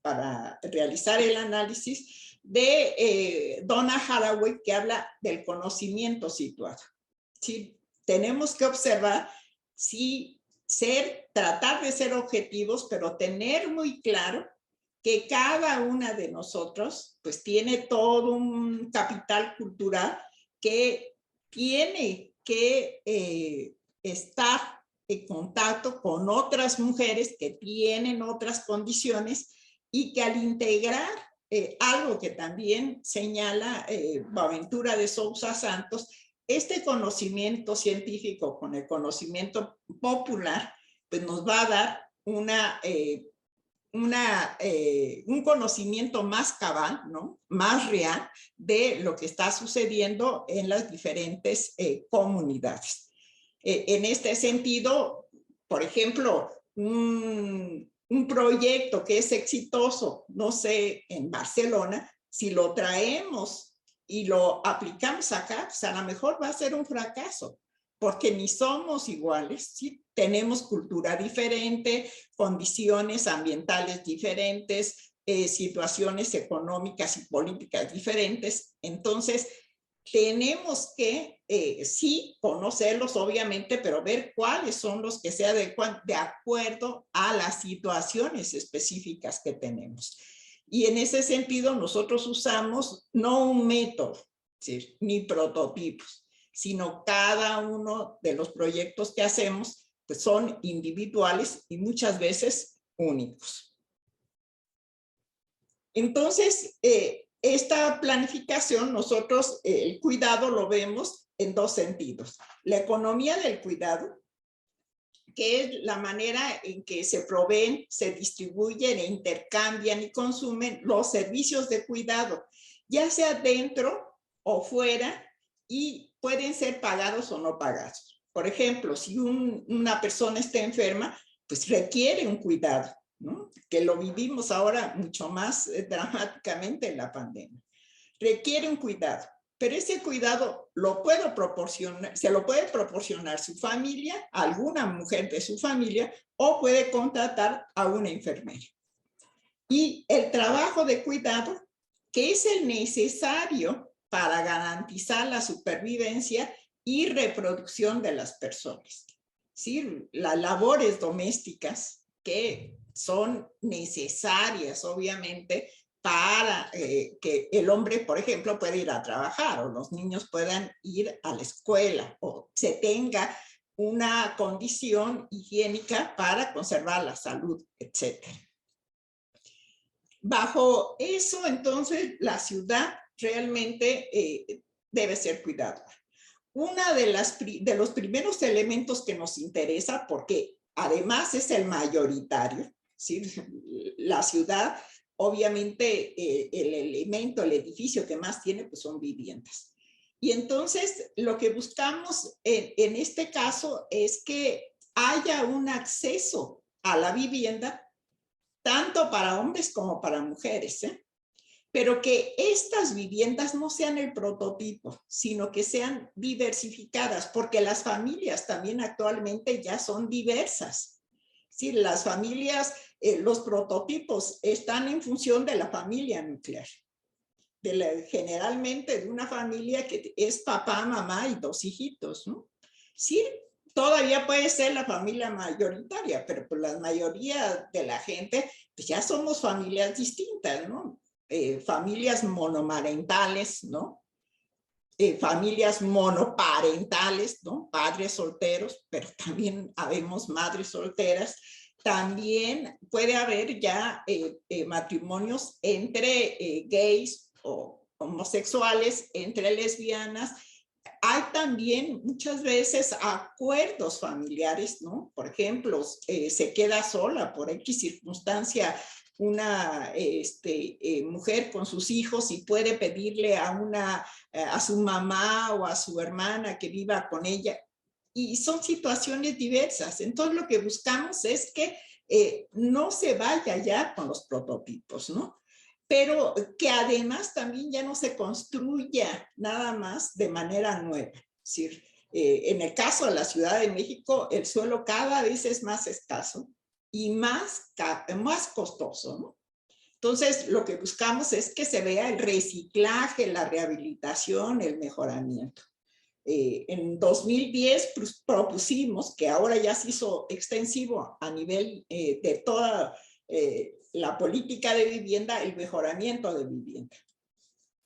para realizar el análisis de Donna Haraway, que habla del conocimiento situado. ¿Sí? Tenemos que observar tratar de ser objetivos, pero tener muy claro que cada una de nosotros pues tiene todo un capital cultural que tiene que estar contacto con otras mujeres que tienen otras condiciones y que al integrar algo que también señala Boaventura de Sousa Santos, este conocimiento científico con el conocimiento popular, pues nos va a dar un conocimiento más cabal, ¿no? Más real de lo que está sucediendo en las diferentes comunidades. En este sentido, por ejemplo, un proyecto que es exitoso, no sé, en Barcelona, si lo traemos y lo aplicamos acá, pues a lo mejor va a ser un fracaso, porque ni somos iguales, ¿sí? Tenemos cultura diferente, condiciones ambientales diferentes, situaciones económicas y políticas diferentes. Entonces, tenemos que, sí, conocerlos obviamente, pero ver cuáles son los que se adecuan de acuerdo a las situaciones específicas que tenemos. Y en ese sentido nosotros usamos no un método, ¿sí? Ni prototipos, sino cada uno de los proyectos que hacemos pues son individuales y muchas veces únicos. Entonces, esta planificación, nosotros el cuidado lo vemos en dos sentidos. La economía del cuidado, que es la manera en que se proveen, se distribuyen, e intercambian y consumen los servicios de cuidado, ya sea dentro o fuera, y pueden ser pagados o no pagados. Por ejemplo, si una persona está enferma, pues requiere un cuidado, ¿no? Que lo vivimos ahora mucho más dramáticamente en la pandemia. Requiere un cuidado, pero ese cuidado lo puedo proporcionar, se lo puede proporcionar su familia, alguna mujer de su familia, o puede contratar a una enfermera. Y el trabajo de cuidado, que es el necesario para garantizar la supervivencia y reproducción de las personas. ¿Sí? Las labores domésticas que son necesarias, obviamente, para que el hombre, por ejemplo, pueda ir a trabajar o los niños puedan ir a la escuela o se tenga una condición higiénica para conservar la salud, etcétera. Bajo eso, entonces, la ciudad realmente debe ser cuidada. Una de los primeros elementos que nos interesa, porque además es el mayoritario, ¿sí? La ciudad, obviamente, el elemento, el edificio que más tiene, pues son viviendas. Y entonces, lo que buscamos en este caso es que haya un acceso a la vivienda tanto para hombres como para mujeres, pero que estas viviendas no sean el prototipo, sino que sean diversificadas, porque las familias también actualmente ya son diversas. Sí, las familias, los prototipos están en función de la familia nuclear, generalmente de una familia que es papá, mamá y dos hijitos, ¿no? Sí, todavía puede ser la familia mayoritaria, pero por la mayoría de la gente, pues ya somos familias distintas, ¿no? Familias monomarentales, ¿no? Familias monoparentales, ¿no? Padres solteros, pero también habemos madres solteras. También puede haber ya matrimonios entre gays o homosexuales, entre lesbianas. Hay también muchas veces acuerdos familiares, ¿no? Por ejemplo, se queda sola por X circunstancia una mujer con sus hijos y puede pedirle a su mamá o a su hermana que viva con ella. Y son situaciones diversas. Entonces lo que buscamos es que no se vaya ya con los prototipos, ¿no? Pero que además también ya no se construya nada más de manera nueva. Es decir, en el caso de la Ciudad de México, el suelo cada vez es más escaso y más costoso, ¿no? Entonces, lo que buscamos es que se vea el reciclaje, la rehabilitación, el mejoramiento. En 2010 propusimos, que ahora ya se hizo extensivo a nivel de toda la política de vivienda, el mejoramiento de vivienda,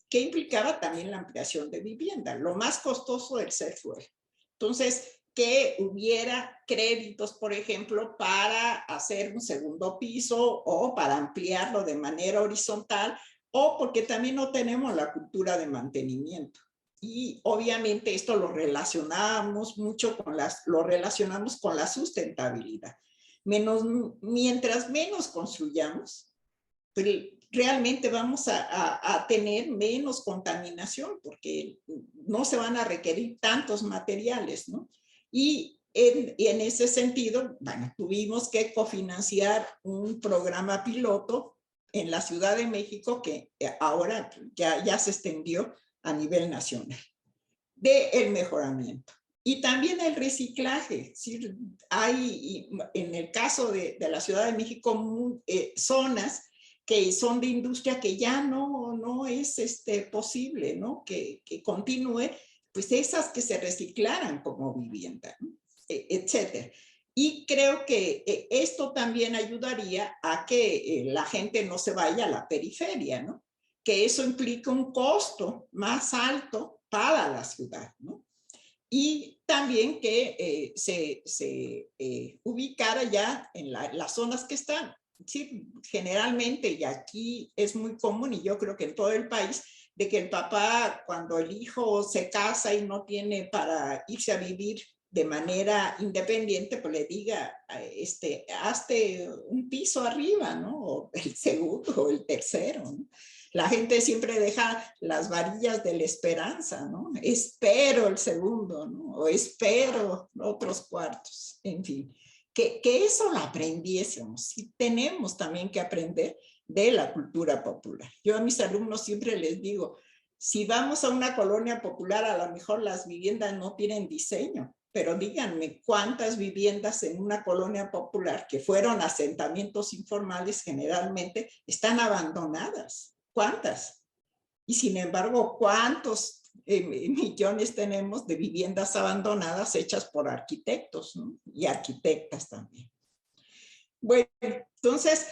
que implicaba también la ampliación de vivienda. Lo más costoso es el suelo. Entonces, que hubiera créditos, por ejemplo, para hacer un segundo piso o para ampliarlo de manera horizontal, o porque también no tenemos la cultura de mantenimiento. Y obviamente esto lo relacionamos mucho con la sustentabilidad. Mientras menos construyamos, pues realmente vamos a tener menos contaminación porque no se van a requerir tantos materiales, ¿no? Y en ese sentido, bueno, tuvimos que cofinanciar un programa piloto en la Ciudad de México que ahora ya se extendió a nivel nacional, del mejoramiento. Y también el reciclaje. ¿Sí? Hay, en el caso de la Ciudad de México, zonas que son de industria que ya no es posible, ¿no? Que continúe, pues esas que se reciclaran como vivienda, ¿no? Etcétera. Y creo que esto también ayudaría a que la gente no se vaya a la periferia, ¿no? Que eso implica un costo más alto para la ciudad, ¿no? Y también que se ubicara ya en las zonas que están. Sí, generalmente, y aquí es muy común, y yo creo que en todo el país, de que el papá, cuando el hijo se casa y no tiene para irse a vivir de manera independiente, pues le diga, hazte un piso arriba, ¿no? O el segundo o el tercero, ¿no? La gente siempre deja las varillas de la esperanza, ¿no? Espero el segundo, ¿no? O espero otros cuartos, en fin. Que eso lo aprendiésemos. Y tenemos también que aprender de la cultura popular. Yo a mis alumnos siempre les digo, si vamos a una colonia popular, a lo mejor las viviendas no tienen diseño, pero díganme cuántas viviendas en una colonia popular que fueron asentamientos informales generalmente están abandonadas. ¿Cuántas? Y sin embargo, ¿cuántos millones tenemos de viviendas abandonadas hechas por arquitectos, ¿no? Y arquitectas también? Bueno, entonces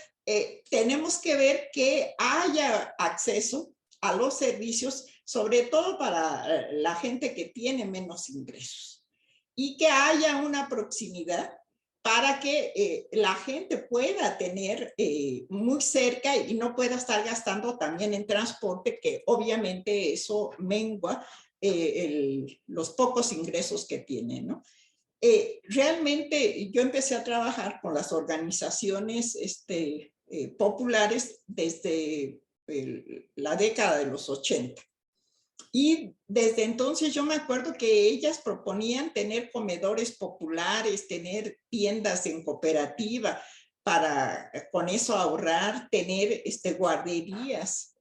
tenemos que ver que haya acceso a los servicios, sobre todo para la gente que tiene menos ingresos, y que haya una proximidad para que la gente pueda tener muy cerca y no pueda estar gastando también en transporte, que obviamente eso mengua los pocos ingresos que tienen, ¿no? Realmente yo empecé a trabajar con las organizaciones populares desde la década de los 80. Y desde entonces yo me acuerdo que ellas proponían tener comedores populares, tener tiendas en cooperativa para con eso ahorrar, tener guarderías.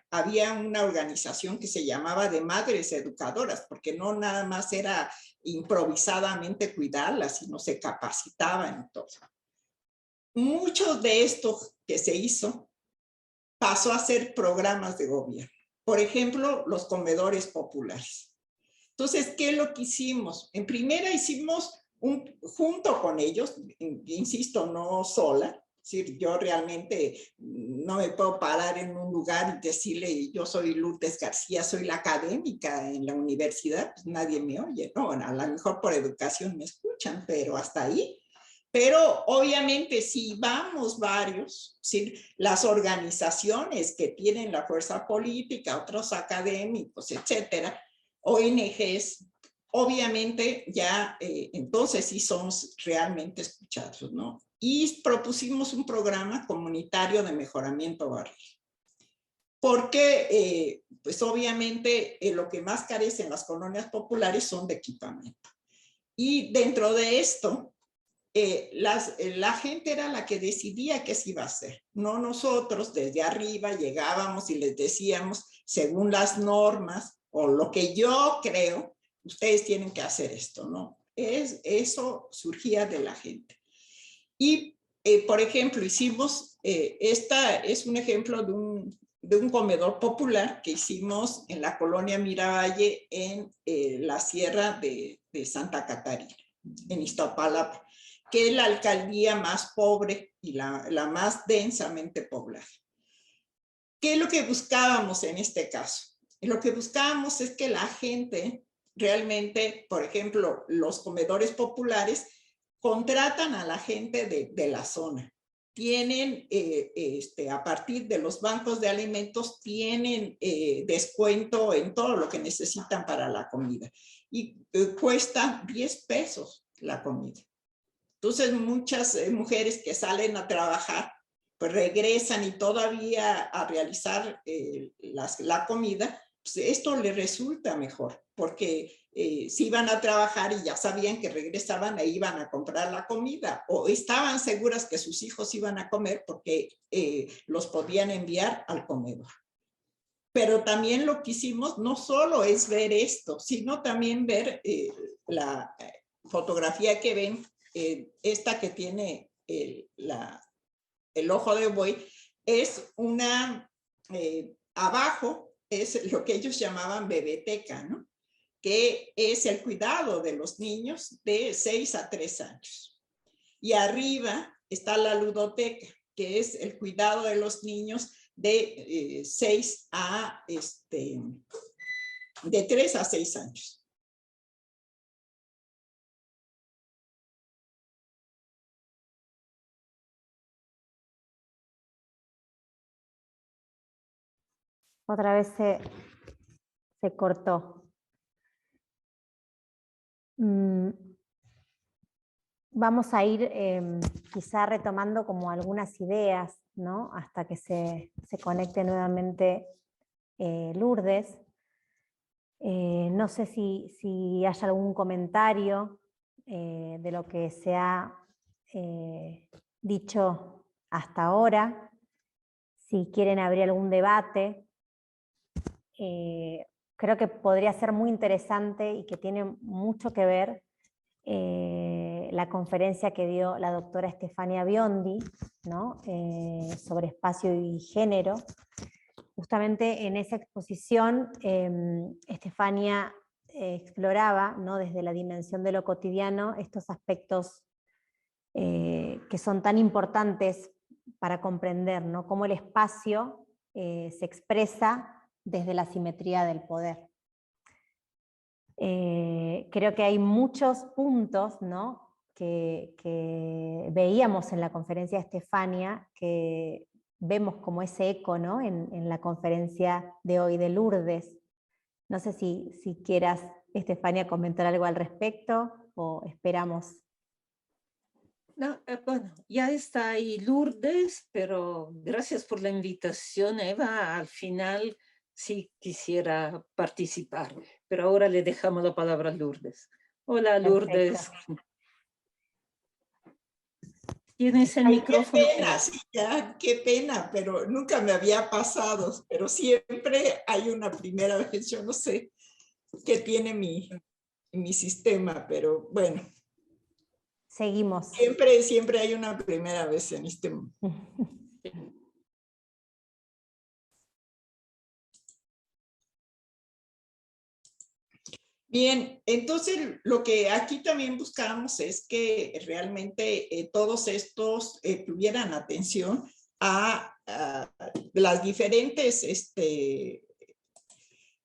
Había una organización que se llamaba de Madres Educadoras, porque no nada más era improvisadamente cuidarlas, sino se capacitaban y todo. Mucho de esto que se hizo pasó a ser programas de gobierno. Por ejemplo, los comedores populares. Entonces, ¿qué es lo que hicimos? En primera hicimos junto con ellos, insisto, no sola. Es decir, yo realmente no me puedo parar en un lugar y decirle, yo soy Lourdes García, soy la académica en la universidad, pues nadie me oye, ¿no? A lo mejor por educación me escuchan, pero hasta ahí. Pero obviamente si vamos varios, ¿sí? Las organizaciones que tienen la fuerza política, otros académicos, etcétera, ONGs, obviamente ya entonces sí somos realmente escuchados, ¿no? Y propusimos un programa comunitario de mejoramiento barrial. Porque, pues obviamente lo que más carecen las colonias populares son de equipamiento. Y dentro de esto, la gente era la que decidía qué se iba a hacer, no nosotros desde arriba llegábamos y les decíamos según las normas o lo que yo creo, ustedes tienen que hacer esto, ¿no? Eso surgía de la gente. Y, por ejemplo, hicimos, esta es un ejemplo de un comedor popular que hicimos en la colonia Miravalle en la sierra de Santa Catarina, en Iztapalapa, que es la alcaldía más pobre y la más densamente poblada. ¿Qué es lo que buscábamos en este caso? Lo que buscábamos es que la gente realmente, por ejemplo, los comedores populares contratan a la gente de la zona. Tienen, a partir de los bancos de alimentos, tienen descuento en todo lo que necesitan para la comida. Y cuesta 10 pesos la comida. Entonces, muchas mujeres que salen a trabajar, pues regresan y todavía a realizar la comida, pues esto les resulta mejor, porque si iban a trabajar y ya sabían que regresaban e iban a comprar la comida, o estaban seguras que sus hijos iban a comer porque los podían enviar al comedor. Pero también lo que hicimos no solo es ver esto, sino también ver la fotografía que ven, esta que tiene el ojo de buey, es una, abajo es lo que ellos llamaban bebeteca, ¿no? Que es el cuidado de los niños de 6 a 3 años. Y arriba está la ludoteca, que es el cuidado de los niños de 6 a, de 3 a 6 años.
Otra vez se cortó. Vamos a ir quizá retomando como algunas ideas, ¿no? Hasta que se conecte nuevamente Lourdes. No sé si hay algún comentario de lo que se ha dicho hasta ahora. Si quieren abrir algún debate, creo que podría ser muy interesante y que tiene mucho que ver la conferencia que dio la doctora Stefania Biondi, ¿no? Sobre espacio y género. Justamente en esa exposición, Stefania exploraba, ¿no? Desde la dimensión de lo cotidiano estos aspectos que son tan importantes para comprender, ¿no? Cómo el espacio se expresa desde la simetría del poder. Creo que hay muchos puntos, ¿no? que veíamos en la conferencia de Stefania, que vemos como ese eco, ¿no? en la conferencia de hoy de Lourdes. No sé si quieras, Stefania, comentar algo al respecto o esperamos.
No, bueno, ya está ahí Lourdes, pero gracias por la invitación, Eva. Al final sí quisiera participar, pero ahora le dejamos la palabra a Lourdes. Hola, Lourdes. Perfecto. Tienes el micrófono.
Qué pena, sí, ya, qué pena, pero nunca me había pasado, pero siempre hay una primera vez, yo no sé qué tiene mi sistema, pero bueno.
Seguimos.
Siempre hay una primera vez en este mundo. Bien, entonces lo que aquí también buscamos es que realmente todos estos tuvieran atención a las diferentes,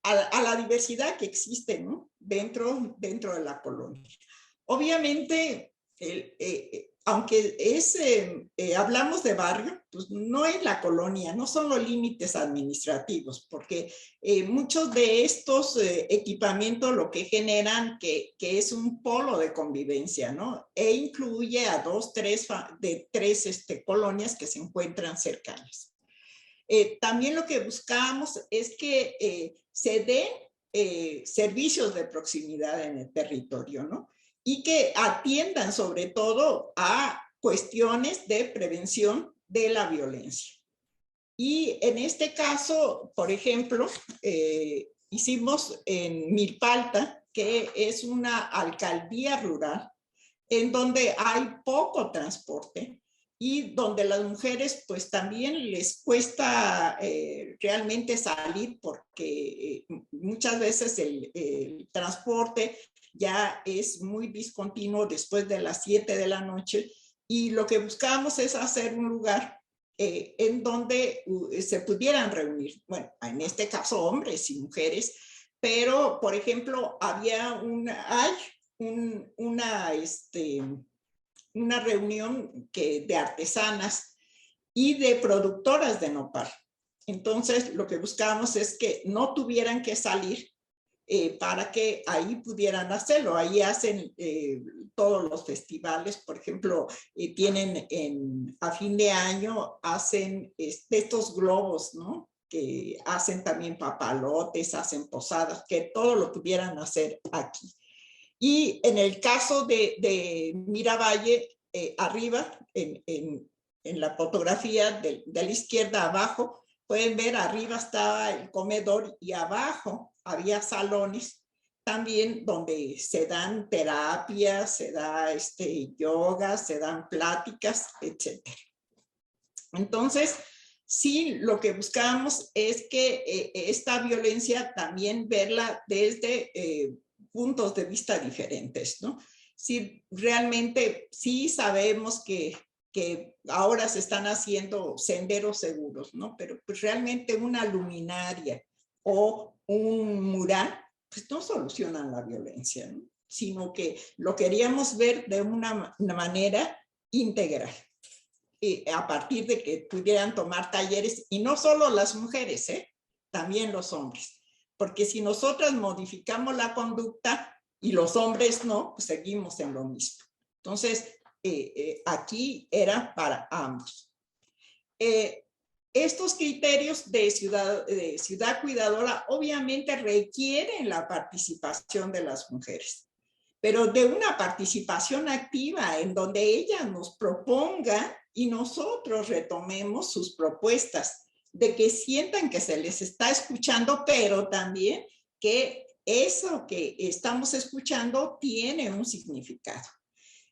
a la diversidad que existe, ¿no? dentro de la colonia. Obviamente, aunque hablamos de barrio, pues no es la colonia, no son los límites administrativos, porque muchos de estos equipamientos lo que generan que es un polo de convivencia, ¿no? E incluye a tres colonias que se encuentran cercanas. También lo que buscamos es que se den servicios de proximidad en el territorio, ¿no? Y que atiendan sobre todo a cuestiones de prevención de la violencia. Y en este caso, por ejemplo, hicimos en Milpalta, que es una alcaldía rural, en donde hay poco transporte y donde las mujeres pues también les cuesta realmente salir porque muchas veces el transporte ya es muy discontinuo después de las 7 de la noche y lo que buscamos es hacer un lugar en donde se pudieran reunir, bueno, en este caso hombres y mujeres, pero, por ejemplo, hay una reunión de artesanas y de productoras de nopal. Entonces, lo que buscábamos es que no tuvieran que salir para que ahí pudieran hacerlo. Ahí hacen todos los festivales, por ejemplo, tienen a fin de año, hacen estos globos, ¿no? Que hacen también papalotes, hacen posadas, que todo lo pudieran hacer aquí. Y en el caso de Miravalle, arriba, en la fotografía de la izquierda abajo, pueden ver arriba estaba el comedor y abajo había salones también donde se dan terapias, se da yoga, se dan pláticas, etc. Entonces, sí, lo que buscamos es que esta violencia también verla desde puntos de vista diferentes, ¿no? Sí, realmente sí sabemos que ahora se están haciendo senderos seguros, ¿no? Pero pues realmente una luminaria o un mural, pues no solucionan la violencia, ¿no? Sino que lo queríamos ver de una manera integral. A partir de que pudieran tomar talleres, y no solo las mujeres, también los hombres. Porque si nosotras modificamos la conducta y los hombres no, pues seguimos en lo mismo. Entonces, aquí era para ambos. Estos criterios de ciudad cuidadora obviamente requieren la participación de las mujeres, pero de una participación activa en donde ellas nos propongan y nosotros retomemos sus propuestas, de que sientan que se les está escuchando, pero también que eso que estamos escuchando tiene un significado.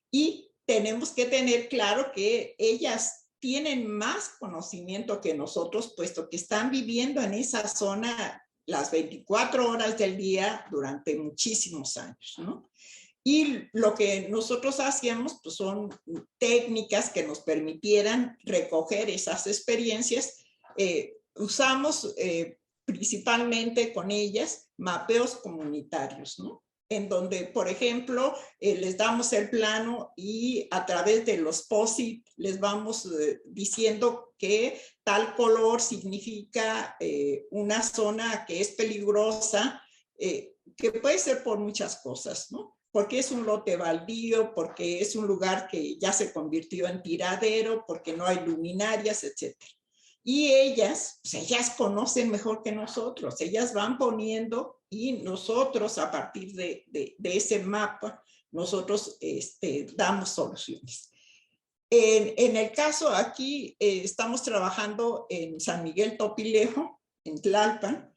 Y tenemos que tener claro que ellas tienen más conocimiento que nosotros, puesto que están viviendo en esa zona las 24 horas del día durante muchísimos años, ¿no? Y lo que nosotros hacíamos pues, son técnicas que nos permitieran recoger esas experiencias. Usamos principalmente con ellas mapeos comunitarios, ¿no? En donde, por ejemplo, les damos el plano y a través de los POSIT les vamos diciendo que tal color significa una zona que es peligrosa, que puede ser por muchas cosas, ¿no? Porque es un lote baldío, porque es un lugar que ya se convirtió en tiradero, porque no hay luminarias, etc. Y ellas, pues ellas conocen mejor que nosotros, ellas van poniendo y nosotros a partir de ese mapa, nosotros damos soluciones. En el caso aquí, estamos trabajando en San Miguel Topilejo, en Tlalpan,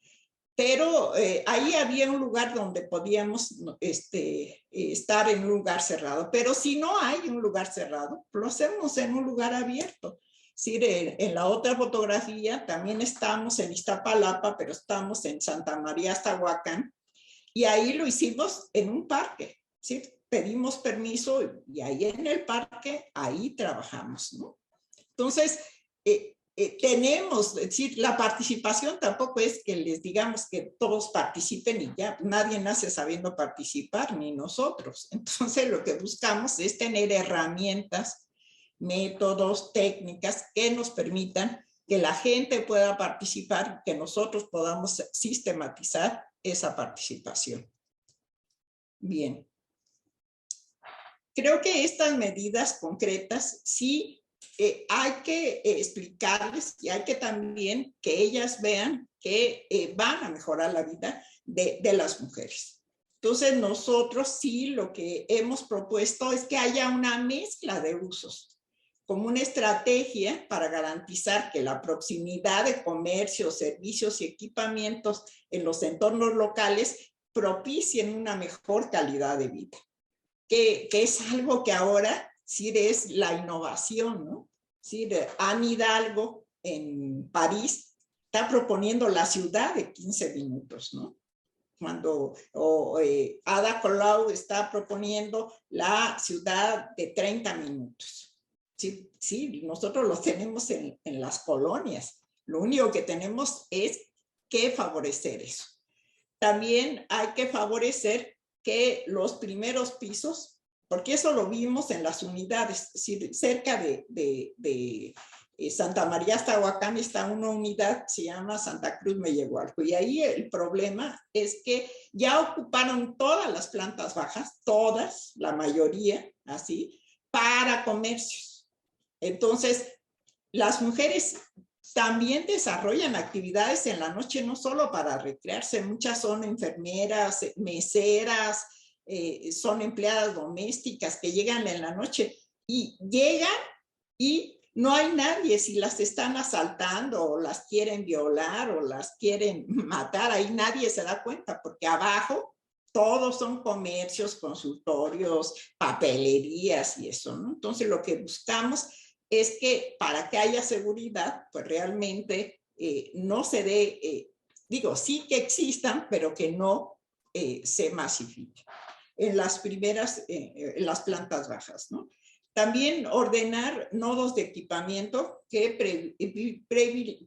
pero ahí había un lugar donde podíamos estar en un lugar cerrado. Pero si no hay un lugar cerrado, lo hacemos en un lugar abierto. Sí, en la otra fotografía también estamos en Iztapalapa, pero estamos en Santa María Aztahuacán, y ahí lo hicimos en un parque, ¿sí? Pedimos permiso y ahí en el parque, ahí trabajamos, ¿no? Entonces, tenemos, es decir, la participación tampoco es que les digamos que todos participen y ya, nadie nace sabiendo participar, ni nosotros. Entonces, lo que buscamos es tener herramientas, métodos, técnicas que nos permitan que la gente pueda participar, que nosotros podamos sistematizar esa participación. Bien. Creo que estas medidas concretas sí hay que explicarles y hay que también que ellas vean que van a mejorar la vida de las mujeres. Entonces nosotros sí lo que hemos propuesto es que haya una mezcla de usos, como una estrategia para garantizar que la proximidad de comercios, servicios y equipamientos en los entornos locales propicien una mejor calidad de vida, que es algo que ahora sí es la innovación, ¿no? Sí, Anne Hidalgo en París está proponiendo la ciudad de 15 minutos, ¿no? Cuando Ada Colau está proponiendo la ciudad de 30 minutos. Sí, sí, nosotros lo tenemos en las colonias. Lo único que tenemos es que favorecer eso. también hay que favorecer que los primeros pisos, porque eso lo vimos en las unidades, cerca de Santa María Astahuacán está una unidad, se llama Santa Cruz Mellehualco, y ahí el problema es que ya ocuparon todas las plantas bajas, todas, la mayoría, así, para comercios. Entonces, las mujeres también desarrollan actividades en la noche, no solo para recrearse, muchas son enfermeras, meseras, son empleadas domésticas que llegan en la noche y llegan y no hay nadie, si las están asaltando o las quieren violar o las quieren matar, ahí nadie se da cuenta porque abajo todos son comercios, consultorios, papelerías y eso, ¿no? Entonces lo que buscamos es que para que haya seguridad, pues realmente no se dé, digo, sí que existan, pero que no se masifiquen en las primeras, en las plantas bajas, ¿no? También ordenar nodos de equipamiento que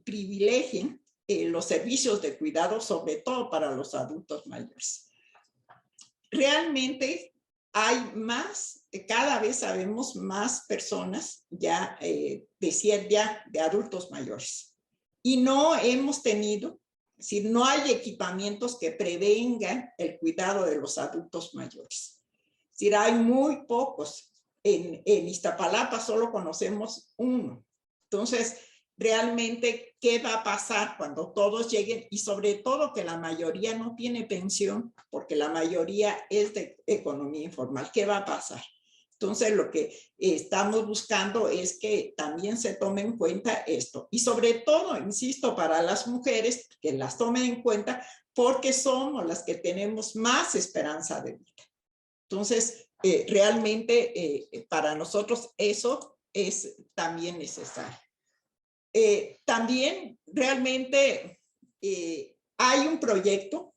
privilegien los servicios de cuidado, sobre todo para los adultos mayores. Realmente hay más, cada vez sabemos más personas ya, de adultos mayores. Y no hemos tenido, es decir, no hay equipamientos que prevengan el cuidado de los adultos mayores. Es decir, hay muy pocos. En Iztapalapa solo conocemos uno. Entonces, realmente, ¿qué va a pasar cuando todos lleguen? Y sobre todo que la mayoría no tiene pensión, porque la mayoría es de economía informal. ¿Qué va a pasar? Entonces, lo que estamos buscando es que también se tome en cuenta esto. Y sobre todo, insisto, para las mujeres, que las tomen en cuenta, porque somos las que tenemos más esperanza de vida. Entonces, realmente para nosotros eso es también necesario. También realmente hay un proyecto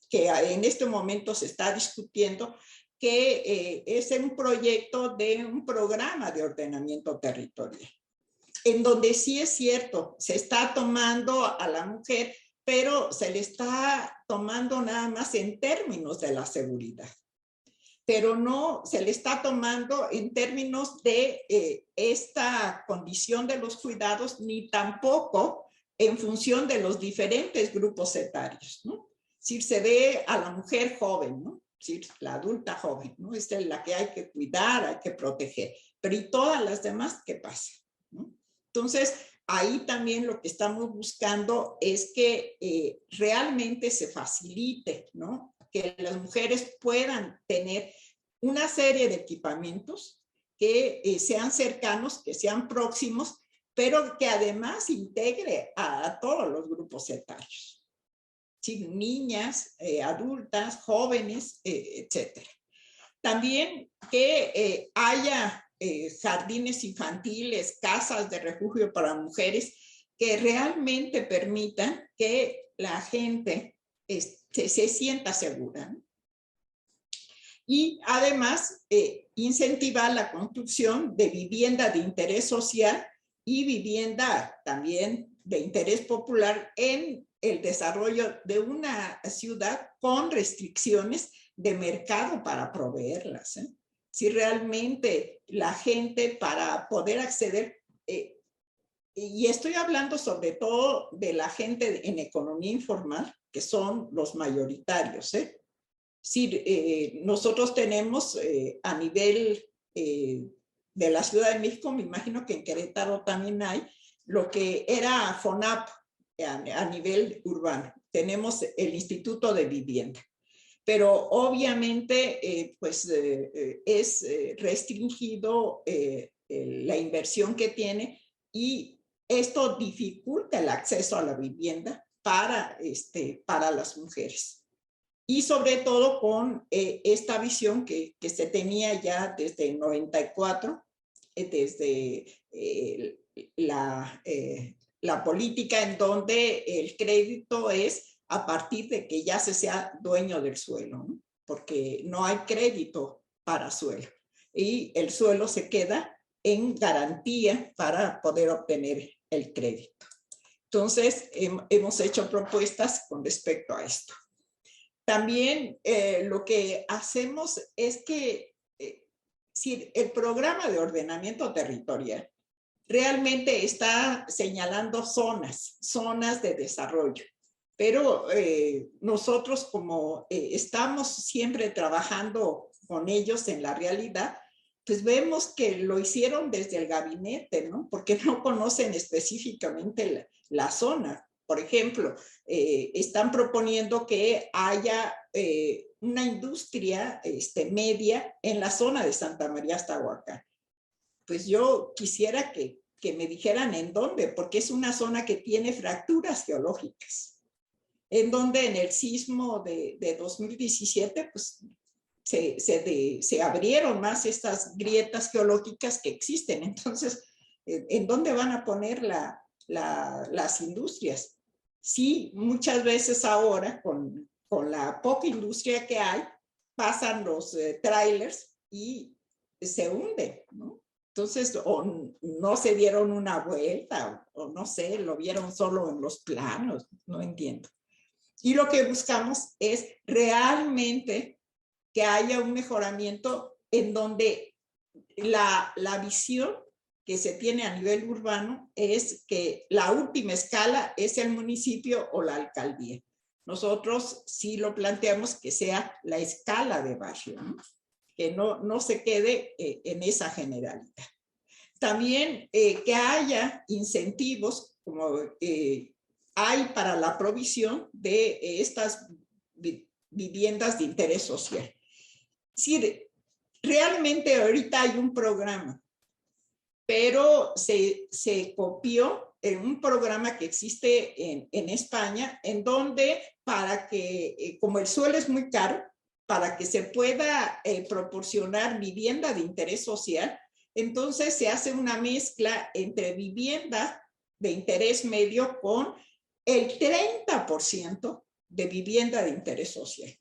que en este momento se está discutiendo, que es un proyecto de un programa de ordenamiento territorial, en donde sí es cierto, se está tomando a la mujer, pero se le está tomando nada más en términos de la seguridad, pero no se le está tomando en términos de esta condición de los cuidados, ni tampoco en función de los diferentes grupos etarios, ¿no? Si se ve a la mujer joven, ¿no? Si la adulta joven, ¿no? Esta es la que hay que cuidar, hay que proteger, pero ¿y todas las demás qué pasa? ¿No? Entonces, ahí también lo que estamos buscando es que realmente se facilite, ¿no? Que las mujeres puedan tener una serie de equipamientos que sean cercanos, que sean próximos, pero que además integre a todos los grupos etarios. ¿Sí? Niñas, adultas, jóvenes, etcétera. También que haya jardines infantiles, casas de refugio para mujeres que realmente permitan que la gente se sienta segura, ¿no? Y además incentivar la construcción de vivienda de interés social y vivienda también de interés popular en el desarrollo de una ciudad con restricciones de mercado para proveerlas, ¿eh? Si realmente la gente para poder acceder, y estoy hablando sobre todo de la gente en economía informal, que son los mayoritarios, ¿eh? Sí, nosotros tenemos a nivel de la Ciudad de México, me imagino que en Querétaro también hay, lo que era FONAP a nivel urbano. Tenemos el Instituto de Vivienda, pero obviamente es restringido la inversión que tiene y esto dificulta el acceso a la vivienda para las mujeres. Y sobre todo con esta visión que se tenía ya desde el 94, desde la política en donde el crédito es a partir de que ya se sea dueño del suelo, ¿no? Porque no hay crédito para suelo y el suelo se queda en garantía para poder obtener el crédito. Entonces, hemos hecho propuestas con respecto a esto. También lo que hacemos es que si el programa de ordenamiento territorial realmente está señalando zonas de desarrollo. Pero nosotros como estamos siempre trabajando con ellos en la realidad, pues vemos que lo hicieron desde el gabinete, ¿no? Porque no conocen específicamente la zona. Por ejemplo, están proponiendo que haya una industria media en la zona de Santa María Aztahuacán. Pues yo quisiera que me dijeran en dónde, porque es una zona que tiene fracturas geológicas, en donde en el sismo de 2017, pues se abrieron más estas grietas geológicas que existen. Entonces, ¿en dónde van a poner las industrias? Sí, muchas veces ahora, con la poca industria que hay, pasan los trailers y se hunden, ¿no? Entonces, o no se dieron una vuelta, o no sé, lo vieron solo en los planos, no entiendo. Y lo que buscamos es realmente que haya un mejoramiento en donde la visión que se tiene a nivel urbano es que la última escala es el municipio o la alcaldía. Nosotros sí lo planteamos que sea la escala de barrio, ¿no? Que no se quede en esa generalidad. También que haya incentivos como hay para la provisión de estas viviendas de interés social. Sí, realmente ahorita hay un programa, pero se copió en un programa que existe en España, en donde para que, como el suelo es muy caro, para que se pueda proporcionar vivienda de interés social, entonces se hace una mezcla entre vivienda de interés medio con el 30% de vivienda de interés social.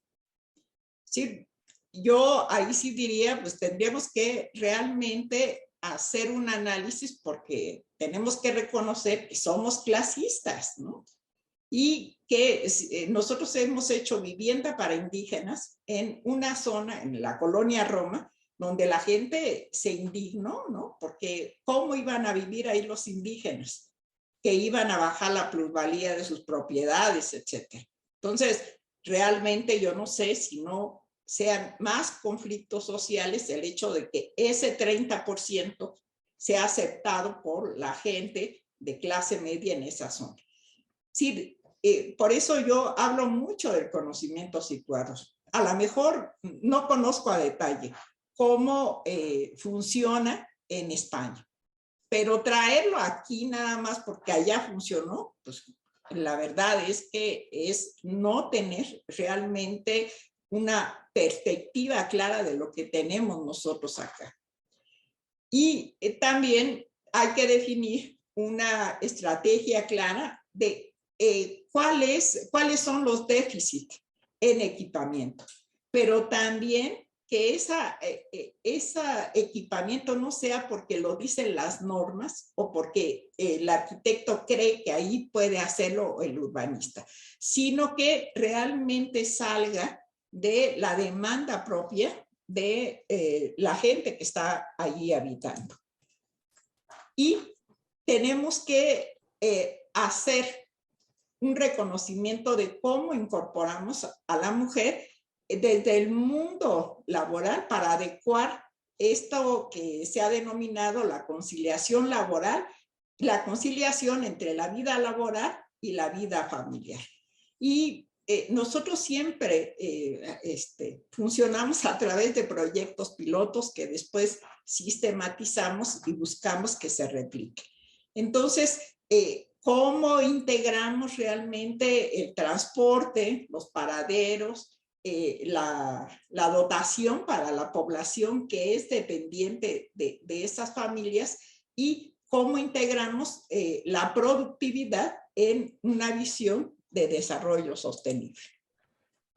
Sí, yo ahí sí diría, pues tendríamos que realmente hacer un análisis porque tenemos que reconocer que somos clasistas, ¿no? Y que nosotros hemos hecho vivienda para indígenas en una zona, en la colonia Roma, donde la gente se indignó, ¿no? Porque ¿cómo iban a vivir ahí los indígenas? Que iban a bajar la plusvalía de sus propiedades, etcétera. Entonces, realmente yo no sé si no sean más conflictos sociales el hecho de que ese 30% sea aceptado por la gente de clase media en esa zona. Sí, por eso yo hablo mucho del conocimiento situado. A lo mejor no conozco a detalle cómo funciona en España, pero traerlo aquí nada más porque allá funcionó, pues la verdad es que es no tener realmente una perspectiva clara de lo que tenemos nosotros acá. Y también hay que definir una estrategia clara de cuáles son los déficits en equipamiento, pero también que ese equipamiento no sea porque lo dicen las normas o porque el arquitecto cree que ahí puede hacerlo el urbanista, sino que realmente salga de la demanda propia de la gente que está allí habitando. Y tenemos que hacer un reconocimiento de cómo incorporamos a la mujer desde el mundo laboral para adecuar esto que se ha denominado la conciliación laboral, la conciliación entre la vida laboral y la vida familiar. Y nosotros siempre funcionamos a través de proyectos pilotos que después sistematizamos y buscamos que se replique. Entonces, ¿cómo integramos realmente el transporte, los paraderos, la dotación para la población que es dependiente de esas familias y cómo integramos la productividad en una visión de desarrollo sostenible?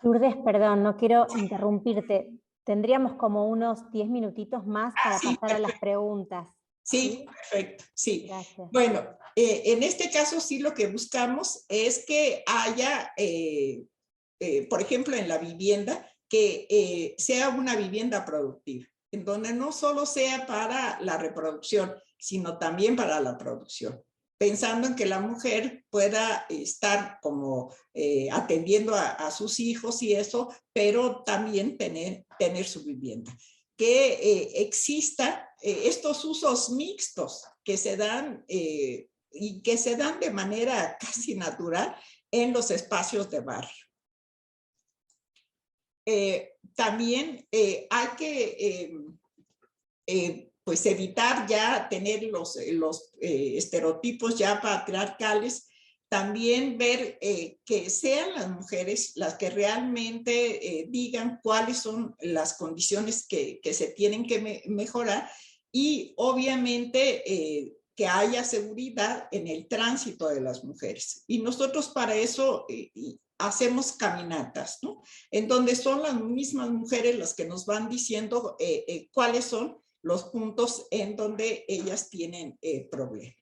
Lourdes, perdón, no quiero interrumpirte. Tendríamos como unos 10 minutitos más para pasar a las preguntas.
Sí, perfecto, sí.
Gracias.
Bueno, en este caso sí lo que buscamos es que haya por ejemplo, en la vivienda, que sea una vivienda productiva, en donde no solo sea para la reproducción, sino también para la producción, pensando en que la mujer pueda estar como atendiendo a sus hijos y eso, pero también tener su vivienda. Que exista estos usos mixtos que se dan y que se dan de manera casi natural en los espacios de barrio. También hay que pues evitar ya tener los estereotipos ya patriarcales, también ver que sean las mujeres las que realmente digan cuáles son las condiciones que se tienen que mejorar y obviamente que haya seguridad en el tránsito de las mujeres. Y nosotros para eso hacemos caminatas, ¿no? En donde son las mismas mujeres las que nos van diciendo cuáles son los puntos en donde ellas tienen problemas.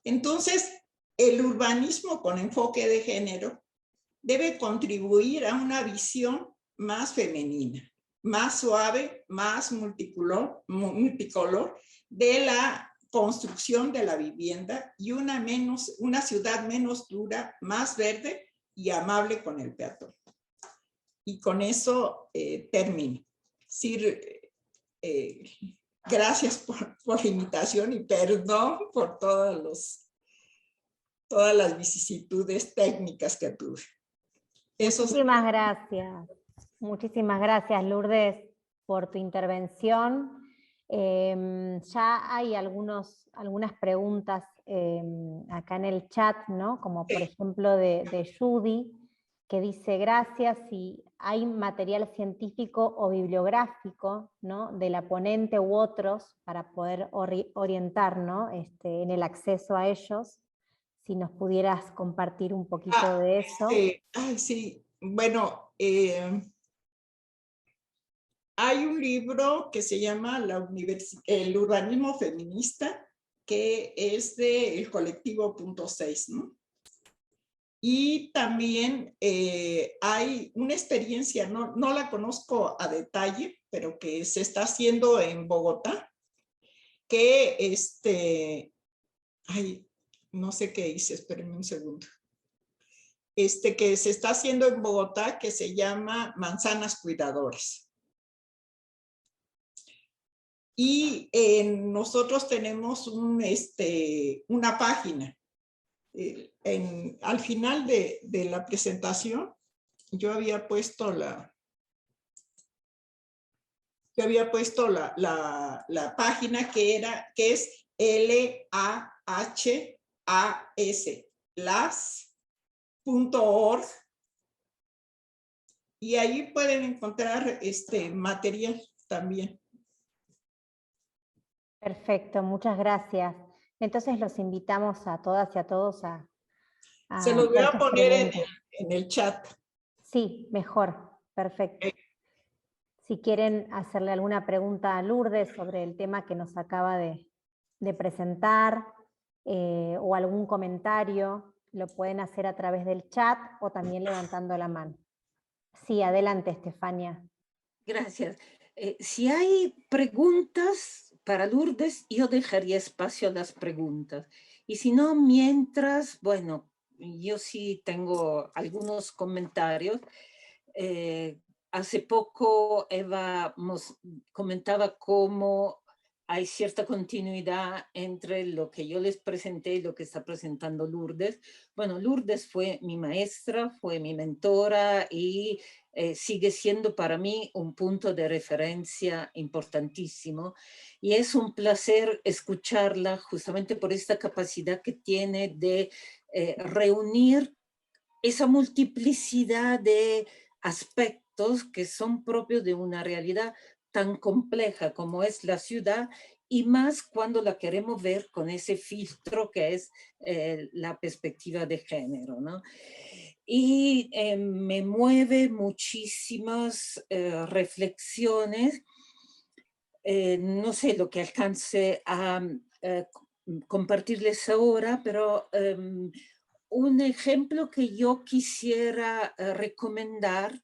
Entonces, el urbanismo con enfoque de género debe contribuir a una visión más femenina, más suave, más multicolor de la construcción de la vivienda y una ciudad menos dura, más verde y amable con el peatón. Y con eso termino. Sí, gracias por la invitación y perdón por todas las vicisitudes técnicas que tuve.
Muchísimas gracias, Lourdes, por tu intervención. Ya hay algunas preguntas acá en el chat, ¿no? Como por ejemplo de Judy, que dice gracias si hay material científico o bibliográfico, ¿no? De la ponente u otros para poder orientar, ¿no? En el acceso a ellos. Si nos pudieras compartir un poquito de eso.
Sí. Bueno, hay un libro que se llama El urbanismo feminista, que es del colectivo Punto 6, ¿no? Y también hay una experiencia, no la conozco a detalle, pero que se está haciendo en Bogotá, que no sé qué hice, espérenme un segundo. Que se está haciendo en Bogotá, que se llama Manzanas Cuidadoras. Y nosotros tenemos una página. Al final de la presentación, yo había puesto la página que es las.org, y ahí pueden encontrar material también.
Perfecto, muchas gracias. Entonces los invitamos a todas y a todos a
se los voy a poner en el chat.
Sí, mejor, perfecto. Si quieren hacerle alguna pregunta a Lourdes sobre el tema que nos acaba de presentar, o algún comentario, lo pueden hacer a través del chat o también levantando la mano. Sí, adelante, Estefania.
Gracias. Si hay preguntas para Lourdes, yo dejaría espacio a las preguntas. Y si no, mientras, bueno, yo sí tengo algunos comentarios. Hace poco Eva nos comentaba cómo hay cierta continuidad entre lo que yo les presenté y lo que está presentando Lourdes. Bueno, Lourdes fue mi maestra, fue mi mentora y sigue siendo para mí un punto de referencia importantísimo. Y es un placer escucharla justamente por esta capacidad que tiene de reunir esa multiplicidad de aspectos que son propios de una realidad tan compleja como es la ciudad, y más cuando la queremos ver con ese filtro que es la perspectiva de género, ¿no? Y me mueve muchísimas reflexiones, no sé lo que alcance a compartirles ahora, pero un ejemplo que yo quisiera recomendar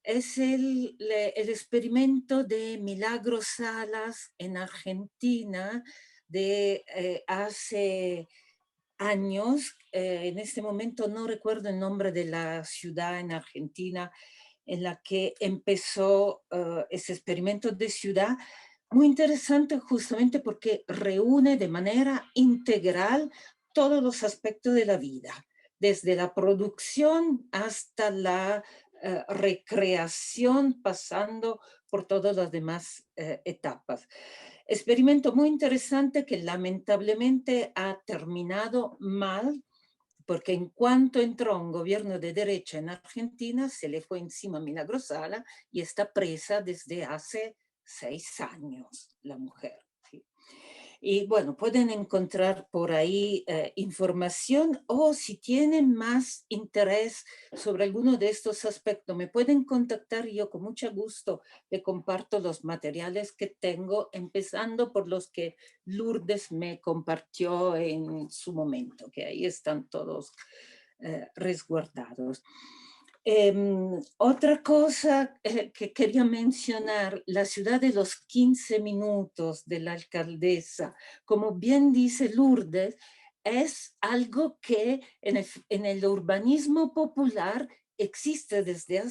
es el experimento de Milagros Salas en Argentina de hace años. En este momento no recuerdo el nombre de la ciudad en Argentina en la que empezó ese experimento de ciudad. Muy interesante justamente porque reúne de manera integral todos los aspectos de la vida, desde la producción hasta la recreación, pasando por todas las demás etapas. Experimento muy interesante que lamentablemente ha terminado mal, porque en cuanto entró un gobierno de derecha en Argentina, se le fue encima Milagros Sala y está presa desde hace 6 años la mujer. ¿Sí? Y bueno, pueden encontrar por ahí información, o si tienen más interés sobre alguno de estos aspectos, me pueden contactar y yo con mucho gusto le comparto los materiales que tengo, empezando por los que Lourdes me compartió en su momento, que ahí están todos resguardados. Otra cosa que quería mencionar, la ciudad de los 15 minutos de la alcaldesa, como bien dice Lourdes, es algo que en el urbanismo popular existe desde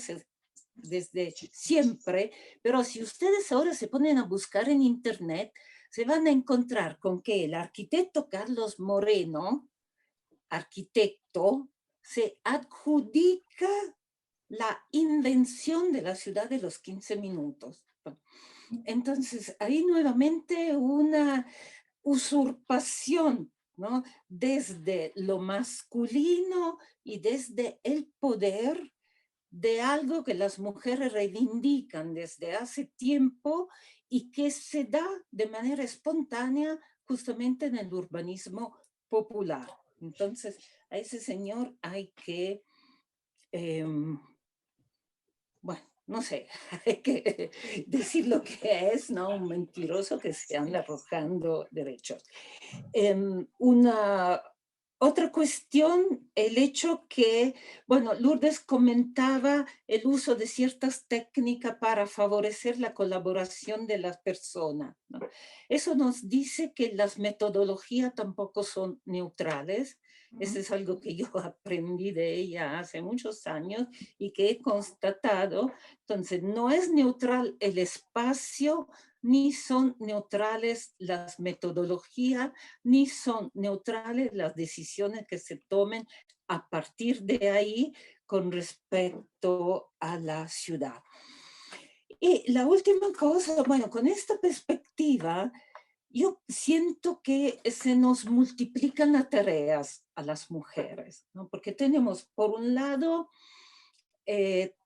siempre, pero si ustedes ahora se ponen a buscar en internet, se van a encontrar con que el arquitecto Carlos Moreno, arquitecto, se adjudica la invención de la ciudad de los 15 minutos. Entonces, ahí nuevamente una usurpación, ¿no? Desde lo masculino y desde el poder de algo que las mujeres reivindican desde hace tiempo y que se da de manera espontánea justamente en el urbanismo popular. Entonces, a ese señor hay que bueno, no sé, hay que decir lo que es, ¿no? Un mentiroso que se anda arrojando derechos. Otra cuestión, el hecho que, bueno, Lourdes comentaba el uso de ciertas técnicas para favorecer la colaboración de las personas, ¿no? Eso nos dice que las metodologías tampoco son neutrales. Eso es algo que yo aprendí de ella hace muchos años y que he constatado. Entonces, no es neutral el espacio, ni son neutrales las metodologías, ni son neutrales las decisiones que se tomen a partir de ahí con respecto a la ciudad. Y la última cosa, bueno, con esta perspectiva, yo siento que se nos multiplican las tareas a las mujeres, ¿no? Porque tenemos, por un lado,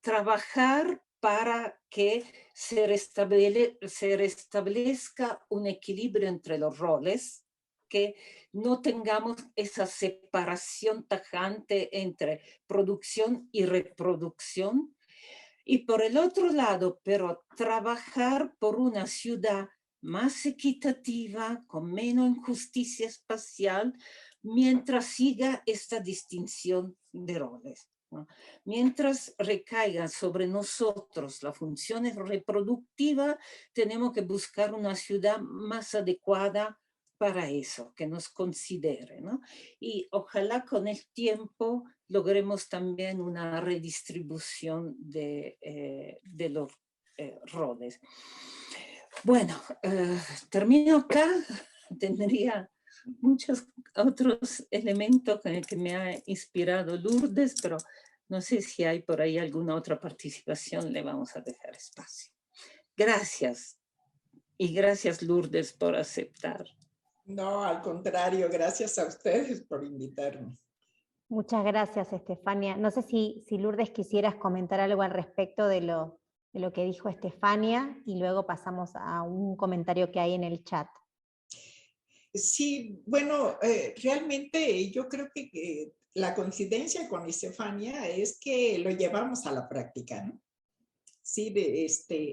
trabajar para que se restablezca un equilibrio entre los roles, que no tengamos esa separación tajante entre producción y reproducción. Y por el otro lado, pero trabajar por una ciudad más equitativa, con menos injusticia espacial, mientras siga esta distinción de roles, ¿no? Mientras recaiga sobre nosotros la función reproductiva, tenemos que buscar una ciudad más adecuada para eso, que nos considere, ¿no? Y ojalá con el tiempo logremos también una redistribución de los roles. Bueno, termino acá. Tendría muchos otros elementos con el que me ha inspirado Lourdes, pero no sé si hay por ahí alguna otra participación, le vamos a dejar espacio. Gracias. Y gracias, Lourdes, por aceptar.
No, al contrario, gracias a ustedes por invitarme.
Muchas gracias, Estefania. No sé si Lourdes quisieras comentar algo al respecto de lo que dijo Estefania y luego pasamos a un comentario que hay en el chat.
Sí, bueno, realmente yo creo que la coincidencia con Estefania es que lo llevamos a la práctica, ¿no? Sí,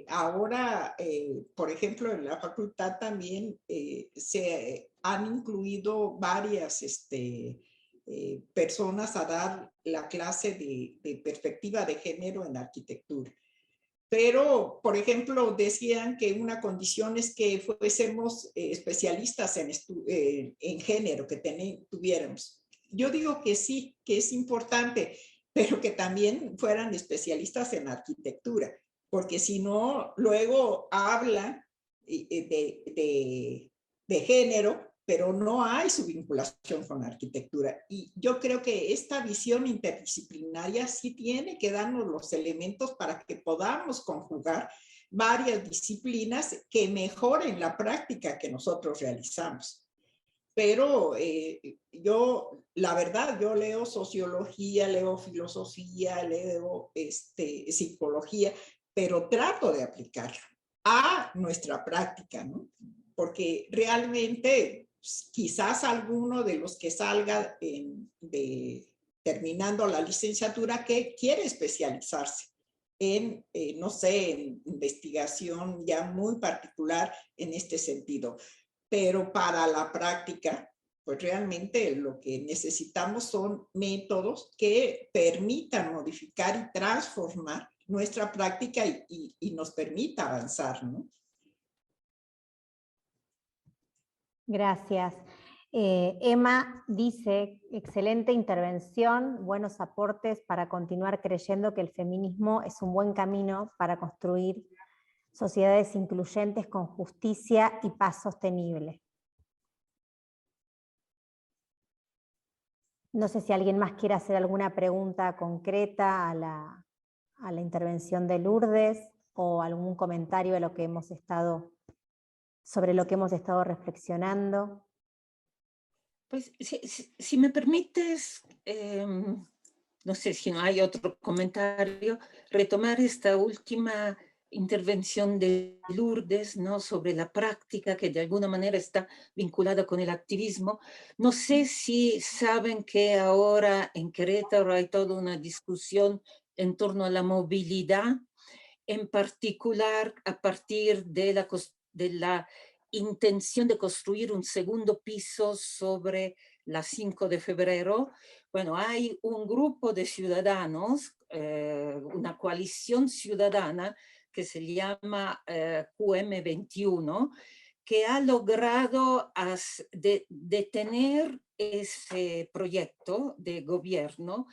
ahora, por ejemplo, en la facultad también se han incluido varias personas a dar la clase de perspectiva de género en arquitectura. Pero, por ejemplo, decían que una condición es que fuésemos especialistas en género, que tuviéramos. Yo digo que sí, que es importante, pero que también fueran especialistas en arquitectura, porque si no, luego hablan de género, pero no hay su vinculación con la arquitectura. Y yo creo que esta visión interdisciplinaria sí tiene que darnos los elementos para que podamos conjugar varias disciplinas que mejoren la práctica que nosotros realizamos. Pero la verdad, yo leo sociología, leo filosofía, leo psicología, pero trato de aplicarlo a nuestra práctica, ¿no? Porque realmente quizás alguno de los que salga terminando la licenciatura que quiere especializarse en, no sé, en investigación ya muy particular en este sentido. Pero para la práctica, pues realmente lo que necesitamos son métodos que permitan modificar y transformar nuestra práctica y nos permita avanzar, ¿no?
Gracias. Emma dice, excelente intervención, buenos aportes para continuar creyendo que el feminismo es un buen camino para construir sociedades incluyentes con justicia y paz sostenible. No sé si alguien más quiere hacer alguna pregunta concreta a la intervención de Lourdes o algún comentario de lo que sobre lo que hemos estado reflexionando.
Pues si me permites, no sé si no hay otro comentario, retomar esta última intervención de Lourdes, ¿no? Sobre la práctica que de alguna manera está vinculada con el activismo. No sé si saben que ahora en Querétaro hay toda una discusión en torno a la movilidad, en particular a partir de la intención de construir un segundo piso sobre la 5 de febrero. Bueno, hay un grupo de ciudadanos, una coalición ciudadana que se llama QM21, que ha logrado detener ese proyecto de gobierno.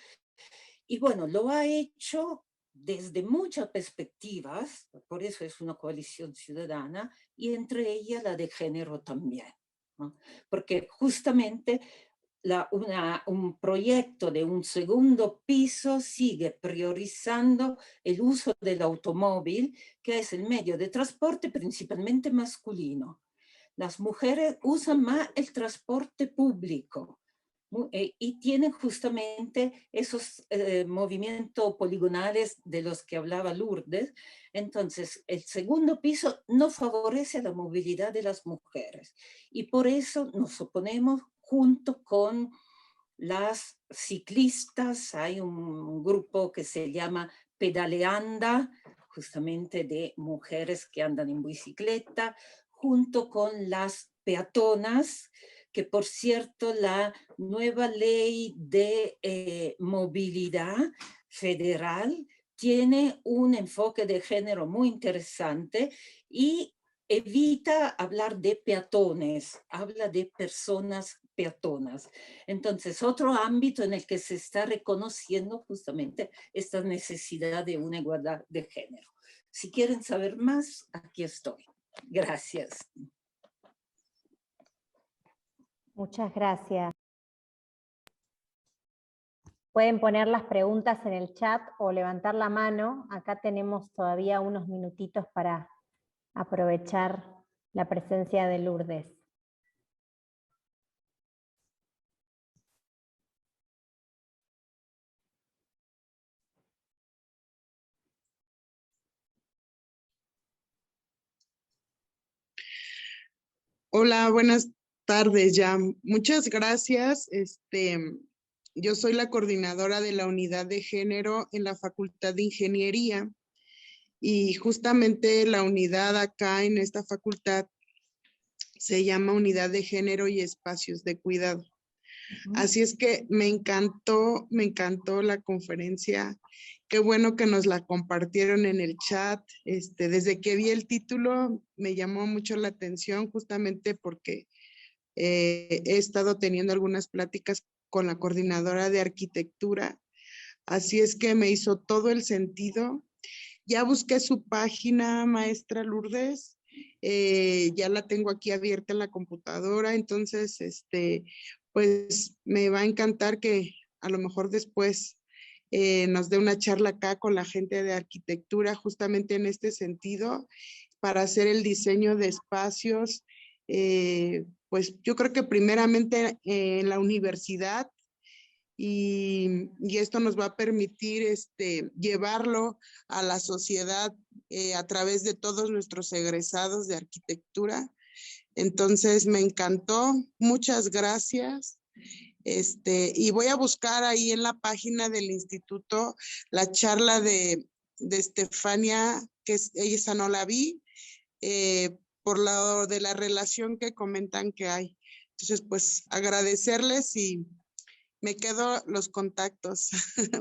Y bueno, lo ha hecho desde muchas perspectivas, por eso es una coalición ciudadana, y entre ellas la de género también, ¿no? Porque justamente un proyecto de un segundo piso sigue priorizando el uso del automóvil, que es el medio de transporte principalmente masculino. Las mujeres usan más el transporte público. Y tienen justamente esos movimientos poligonales de los que hablaba Lourdes. Entonces, el segundo piso no favorece la movilidad de las mujeres. Y por eso nos oponemos junto con las ciclistas. Hay un grupo que se llama Pedaleanda, justamente de mujeres que andan en bicicleta, junto con las peatonas, que por cierto la nueva ley de movilidad federal tiene un enfoque de género muy interesante y evita hablar de peatones, habla de personas peatonas. Entonces, otro ámbito en el que se está reconociendo justamente esta necesidad de una igualdad de género. Si quieren saber más, aquí estoy. Gracias.
Muchas gracias. Pueden poner las preguntas en el chat o levantar la mano. Acá tenemos todavía unos minutitos para aprovechar la presencia de Lourdes.
Hola, buenas tardes ya. Muchas gracias. Yo soy la coordinadora de la unidad de género en la Facultad de Ingeniería y justamente la unidad acá en esta facultad se llama Unidad de Género y Espacios de Cuidado. Así es que me encantó la conferencia. Qué bueno que nos la compartieron en el chat. Desde que vi el título me llamó mucho la atención justamente porque he estado teniendo algunas pláticas con la coordinadora de arquitectura. Así es que me hizo todo el sentido. Ya busqué su página, maestra Lourdes. Ya la tengo aquí abierta en la computadora. Entonces, pues me va a encantar que a lo mejor después nos dé una charla acá con la gente de arquitectura justamente en este sentido para hacer el diseño de espacios. Pues yo creo que primeramente en la universidad y esto nos va a permitir llevarlo a la sociedad a través de todos nuestros egresados de arquitectura. Entonces me encantó, muchas gracias. Y voy a buscar ahí en la página del instituto la charla de Estefania, que esa no la vi, por la de la relación que comentan que hay. Entonces, pues agradecerles y me quedo los contactos.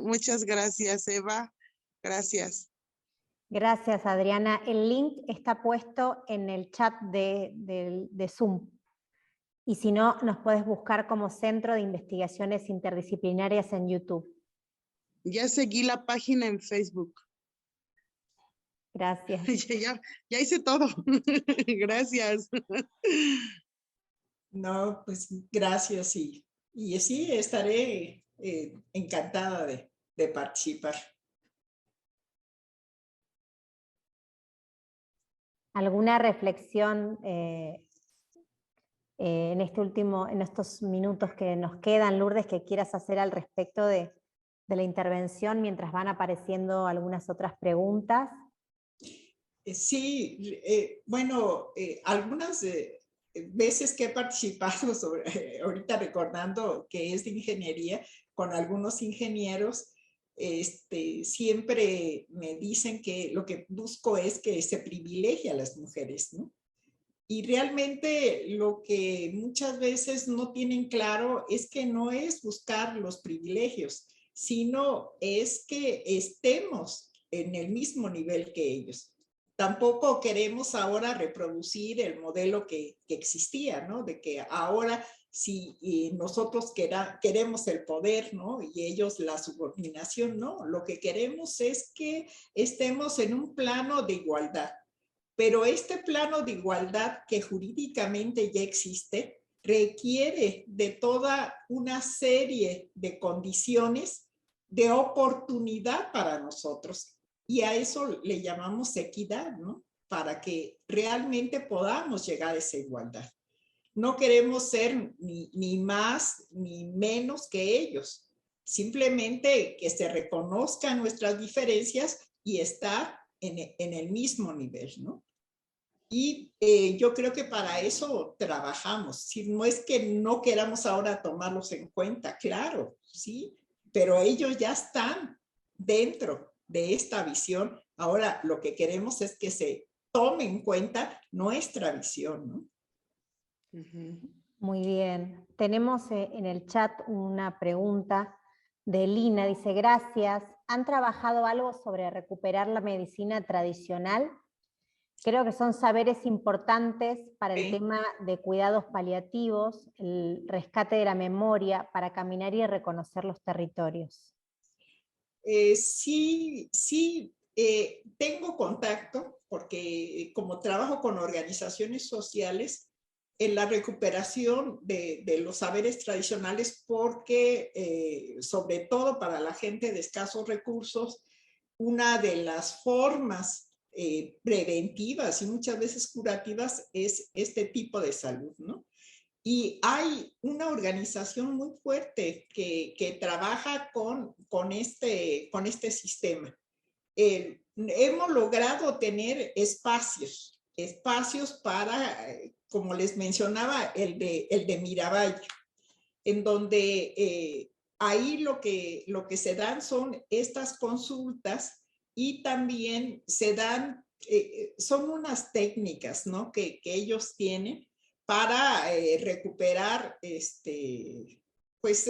Muchas gracias, Eva. Gracias.
Gracias, Adriana. El link está puesto en el chat de Zoom. Y si no, nos puedes buscar como Centro de Investigaciones Interdisciplinarias en YouTube.
Ya seguí la página en Facebook.
Gracias.
Ya hice todo. Gracias.
No, pues gracias y sí, estaré encantada de participar.
¿Alguna reflexión en estos minutos que nos quedan, Lourdes, que quieras hacer al respecto de la intervención mientras van apareciendo algunas otras preguntas?
Sí, bueno, algunas veces que he participado, ahorita recordando que es de ingeniería, con algunos ingenieros, siempre me dicen que lo que busco es que se privilegie a las mujeres, ¿no? Y realmente lo que muchas veces no tienen claro es que no es buscar los privilegios, sino es que estemos en el mismo nivel que ellos. Tampoco queremos ahora reproducir el modelo que existía, ¿no? De que ahora si nosotros queremos el poder, ¿no? Y ellos la subordinación, ¿no? Lo que queremos es que estemos en un plano de igualdad. Pero este plano de igualdad que jurídicamente ya existe requiere de toda una serie de condiciones de oportunidad para nosotros. Y a eso le llamamos equidad, ¿no? Para que realmente podamos llegar a esa igualdad. No queremos ser ni más ni menos que ellos. Simplemente que se reconozcan nuestras diferencias y estar en el mismo nivel, ¿no? Y yo creo que para eso trabajamos. Si no es que no queramos ahora tomarlos en cuenta, claro, sí, pero ellos ya están dentro de esta visión. Ahora lo que queremos es que se tome en cuenta nuestra visión, ¿no?
Muy bien. Tenemos en el chat una pregunta de Lina. Dice, gracias. ¿Han trabajado algo sobre recuperar la medicina tradicional? Creo que son saberes importantes para el tema de cuidados paliativos, el rescate de la memoria, para caminar y reconocer los territorios.
Sí, tengo contacto, porque como trabajo con organizaciones sociales, en la recuperación de los saberes tradicionales, porque sobre todo para la gente de escasos recursos, una de las formas preventivas y muchas veces curativas es este tipo de salud, ¿no? Y hay una organización muy fuerte que trabaja con este sistema. Hemos logrado tener espacios para, como les mencionaba, el de Miravalle, en donde ahí lo que se dan son estas consultas y también se dan, son unas técnicas, ¿no? que ellos tienen para recuperar pues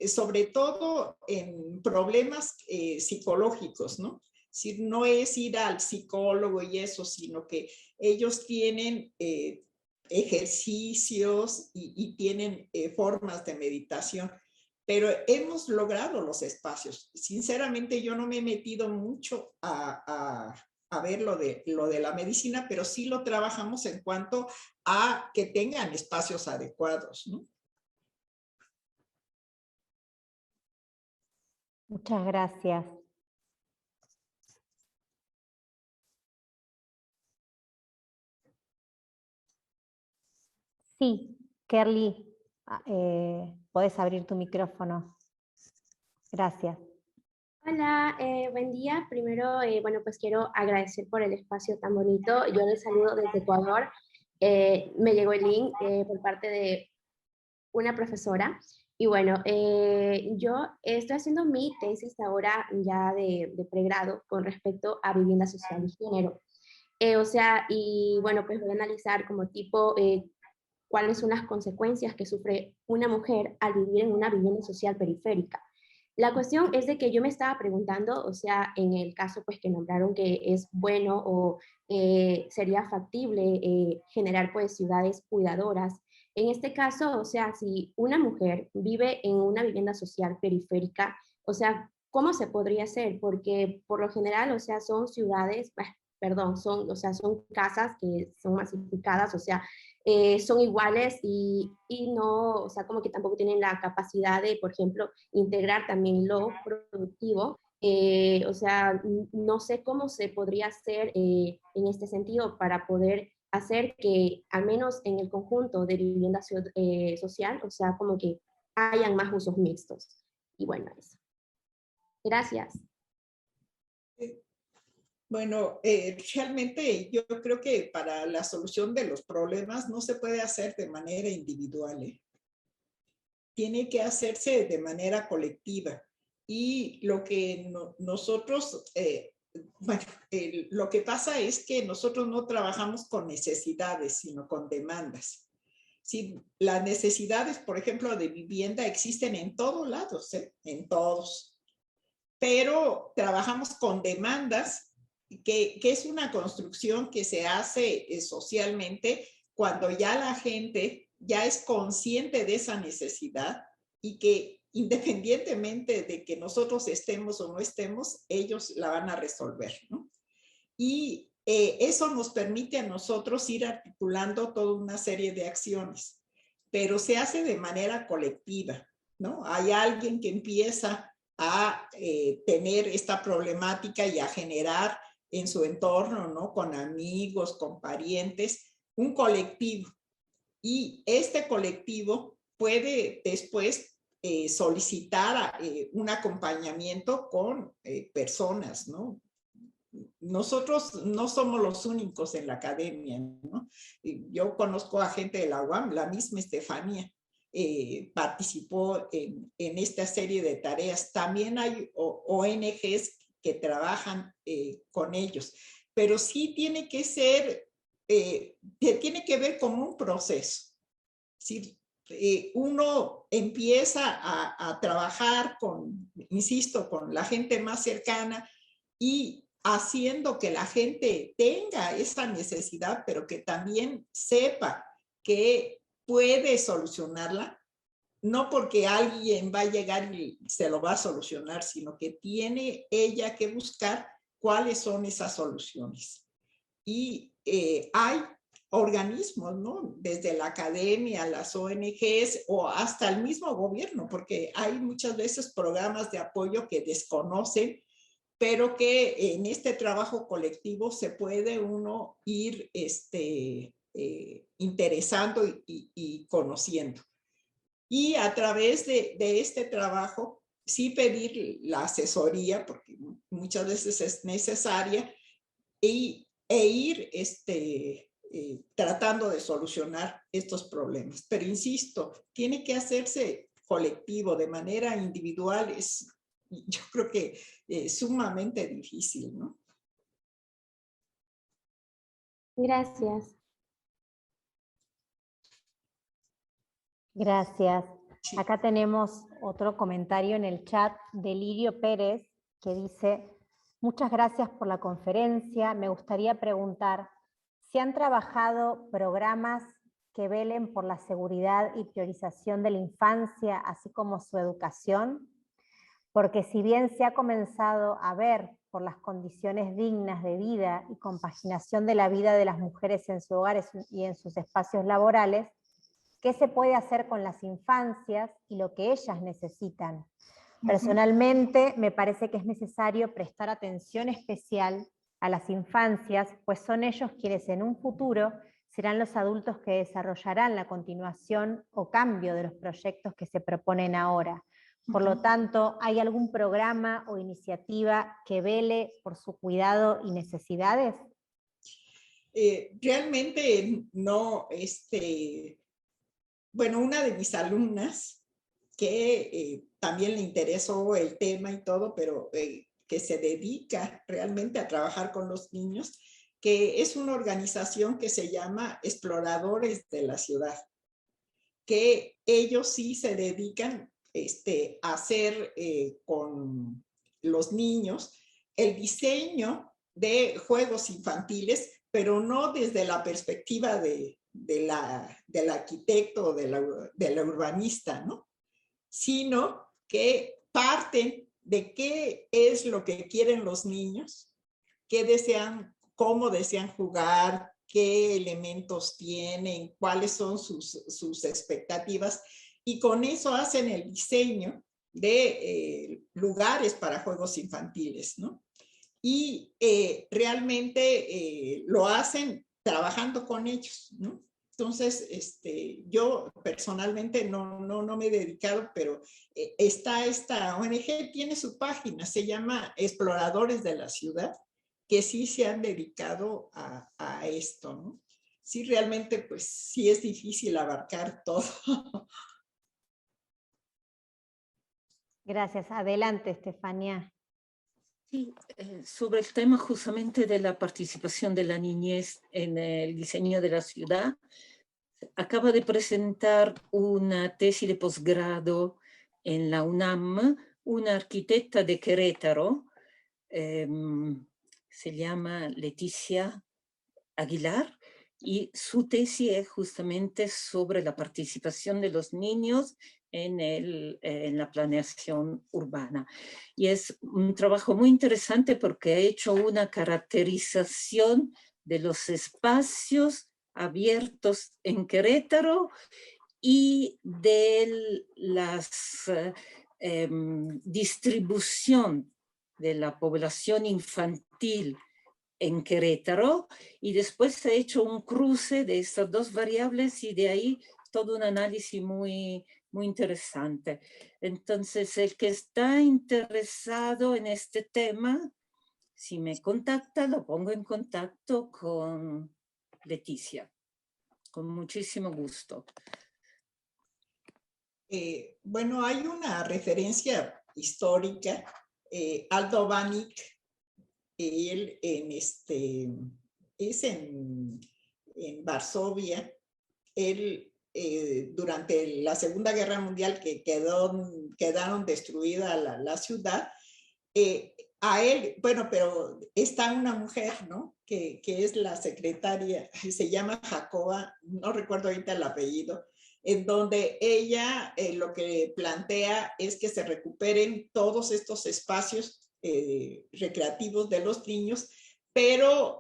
sobre todo en problemas psicológicos, ¿no? Si no es ir al psicólogo y eso, sino que ellos tienen ejercicios y tienen formas de meditación, pero hemos logrado los espacios. Sinceramente, yo no me he metido mucho a ver lo de la medicina, pero sí lo trabajamos en cuanto a que tengan espacios adecuados, ¿no?
Muchas gracias. Sí, Kerly, podés abrir tu micrófono. Gracias.
Hola, buen día. Primero, bueno, pues quiero agradecer por el espacio tan bonito. Yo les saludo desde Ecuador. Me llegó el link por parte de una profesora. Y bueno, yo estoy haciendo mi tesis ahora ya de pregrado con respecto a vivienda social y género. O sea, y bueno, pues voy a analizar como tipo cuáles son las consecuencias que sufre una mujer al vivir en una vivienda social periférica. La cuestión es de que yo me estaba preguntando, o sea, en el caso pues que nombraron que es bueno o sería factible generar pues ciudades cuidadoras. En este caso, o sea, si una mujer vive en una vivienda social periférica, o sea, ¿cómo se podría hacer? Porque por lo general, o sea, son ciudades, perdón, son, o sea, son casas que son masificadas, o sea, son iguales y no, o sea, como que tampoco tienen la capacidad de, por ejemplo, integrar también lo productivo. O sea, no sé cómo se podría hacer en este sentido para poder hacer que, al menos en el conjunto de vivienda social, o sea, como que hayan más usos mixtos. Y bueno, eso. Gracias.
Bueno, realmente yo creo que para la solución de los problemas no se puede hacer de manera individual, ¿eh? Tiene que hacerse de manera colectiva. Y lo que nosotros, bueno, lo que pasa es que nosotros no trabajamos con necesidades, sino con demandas. Sí, las necesidades, por ejemplo, de vivienda existen en todos lados, ¿eh? En todos. Pero trabajamos con demandas, que es una construcción que se hace socialmente cuando ya la gente ya es consciente de esa necesidad y que independientemente de que nosotros estemos o no estemos, ellos la van a resolver, ¿no? Y eso nos permite a nosotros ir articulando toda una serie de acciones, pero se hace de manera colectiva, ¿no? Hay alguien que empieza a tener esta problemática y a generar en su entorno, ¿no? Con amigos, con parientes, un colectivo. Y este colectivo puede después solicitar un acompañamiento con personas, ¿no? Nosotros no somos los únicos en la academia, ¿no? Yo conozco a gente de la UAM, la misma Estefanía participó en esta serie de tareas. También hay ONGs que trabajan con ellos, pero sí tiene que ser, tiene que ver como un proceso. ¿Sí? Uno empieza a trabajar con, insisto, con la gente más cercana y haciendo que la gente tenga esa necesidad, pero que también sepa que puede solucionarla, no porque alguien va a llegar y se lo va a solucionar, sino que tiene ella que buscar cuáles son esas soluciones. Y hay organismos, ¿no? Desde la academia, las ONGs o hasta el mismo gobierno, porque hay muchas veces programas de apoyo que desconocen, pero que en este trabajo colectivo se puede uno ir interesando y conociendo. Y a través de este trabajo, sí pedir la asesoría, porque muchas veces es necesaria, e ir tratando de solucionar estos problemas. Pero insisto, tiene que hacerse colectivo, de manera individual, es, yo creo que sumamente difícil, ¿no?
Gracias.
Gracias.
Sí.
Acá tenemos otro comentario en el chat de Lirio Pérez que dice: muchas gracias por la conferencia. Me gustaría preguntar, ¿se han trabajado programas que velen por la seguridad y priorización de la infancia, así como su educación? Porque si bien se ha comenzado a ver por las condiciones dignas de vida y compaginación de la vida de las mujeres en sus hogares y en sus espacios laborales, ¿qué se puede hacer con las infancias y lo que ellas necesitan? Personalmente, me parece que es necesario prestar atención especial a las infancias, pues son ellos quienes en un futuro serán los adultos que desarrollarán la continuación o cambio de los proyectos que se proponen ahora. Por lo tanto, ¿hay algún programa o iniciativa que vele por su cuidado y necesidades?
Realmente no, bueno, una de mis alumnas que también le interesó el tema y todo, pero que se dedica realmente a trabajar con los niños, que es una organización que se llama Exploradores de la Ciudad, que ellos sí se dedican a hacer con los niños el diseño de juegos infantiles, pero no desde la perspectiva del arquitecto o de la urbanista, ¿no? Sino que parten de qué es lo que quieren los niños, qué desean, cómo desean jugar, qué elementos tienen, cuáles son sus expectativas, y con eso hacen el diseño de lugares para juegos infantiles, ¿no? Y realmente lo hacen trabajando con ellos, ¿no? Entonces, yo personalmente no me he dedicado, pero está esta ONG, tiene su página, se llama Exploradores de la Ciudad, que sí se han dedicado a esto, ¿no? Sí, realmente, pues sí es difícil abarcar todo.
Gracias. Adelante, Estefanía.
Sí, sobre el tema justamente de la participación de la niñez en el diseño de la ciudad, acaba de presentar una tesis de posgrado en la UNAM, una arquitecta de Querétaro, se llama Leticia Aguilar, y su tesis es justamente sobre la participación de los niños en la planeación urbana. Y es un trabajo muy interesante porque ha hecho una caracterización de los espacios abiertos en Querétaro y de la distribución de la población infantil en Querétaro, y después se ha hecho un cruce de estas dos variables y de ahí todo un análisis muy, muy interesante. Entonces, el que está interesado en este tema, si me contacta, lo pongo en contacto con Leticia. Con muchísimo gusto.
Bueno, hay una referencia histórica, Aldo Vanik, él es en Varsovia, él durante la Segunda Guerra Mundial que quedaron destruida la ciudad, a él, bueno, pero está una mujer, ¿no? Que es la secretaria, se llama Jacoba, no recuerdo ahorita el apellido, en donde ella lo que plantea es que se recuperen todos estos espacios recreativos de los niños, pero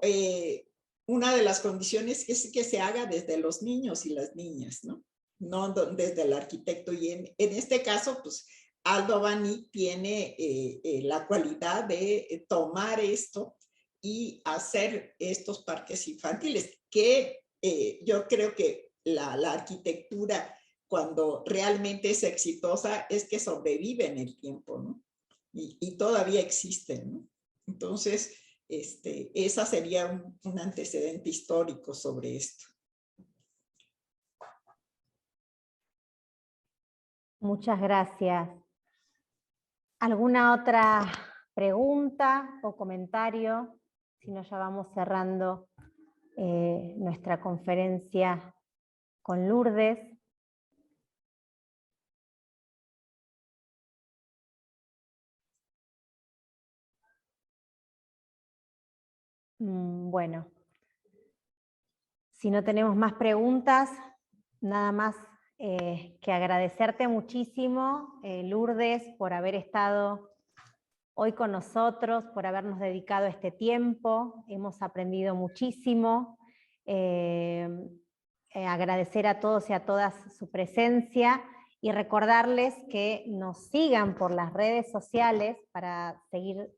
una de las condiciones es que se haga desde los niños y las niñas, ¿no? No desde el arquitecto. Y en este caso, pues, Aldo Vanik tiene la cualidad de tomar esto y hacer estos parques infantiles, que yo creo que la arquitectura, cuando realmente es exitosa, es que sobrevive en el tiempo, ¿no? Y todavía existen, ¿no? Entonces, esa sería un antecedente histórico sobre esto.
Muchas gracias. ¿Alguna otra pregunta o comentario? Si no, ya vamos cerrando nuestra conferencia con Lourdes. Bueno, si no tenemos más preguntas, nada más que agradecerte muchísimo, Lourdes, por haber estado hoy con nosotros, por habernos dedicado este tiempo. Hemos aprendido muchísimo. Agradecer a todos y a todas su presencia y recordarles que nos sigan por las redes sociales para seguir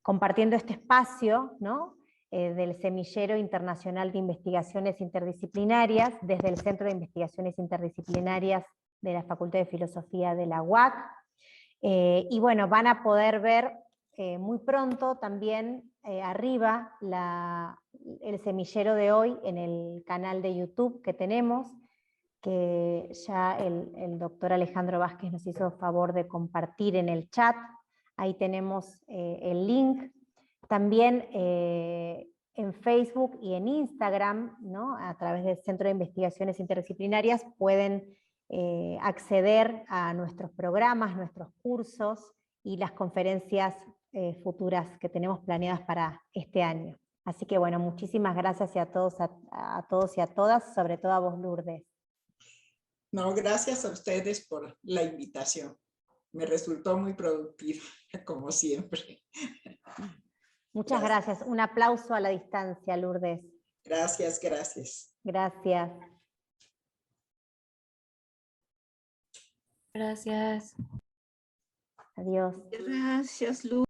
compartiendo este espacio, ¿no? Del Semillero Internacional de Investigaciones Interdisciplinarias desde el Centro de Investigaciones Interdisciplinarias de la Facultad de Filosofía de la UAC. Y bueno, van a poder ver muy pronto también arriba el semillero de hoy en el canal de YouTube que tenemos, que ya el doctor Alejandro Vázquez nos hizo favor de compartir en el chat. Ahí tenemos el link. También en Facebook y en Instagram, ¿no? A través del Centro de Investigaciones Interdisciplinarias, pueden acceder a nuestros programas, nuestros cursos y las conferencias futuras que tenemos planeadas para este año. Así que bueno, muchísimas gracias a todos y a todas, sobre todo a vos, Lourdes.
No, gracias a ustedes por la invitación. Me resultó muy productiva, como siempre.
Muchas gracias. Un aplauso a la distancia, Lourdes.
Gracias, gracias.
Gracias.
Gracias.
Adiós.
Gracias, Lu.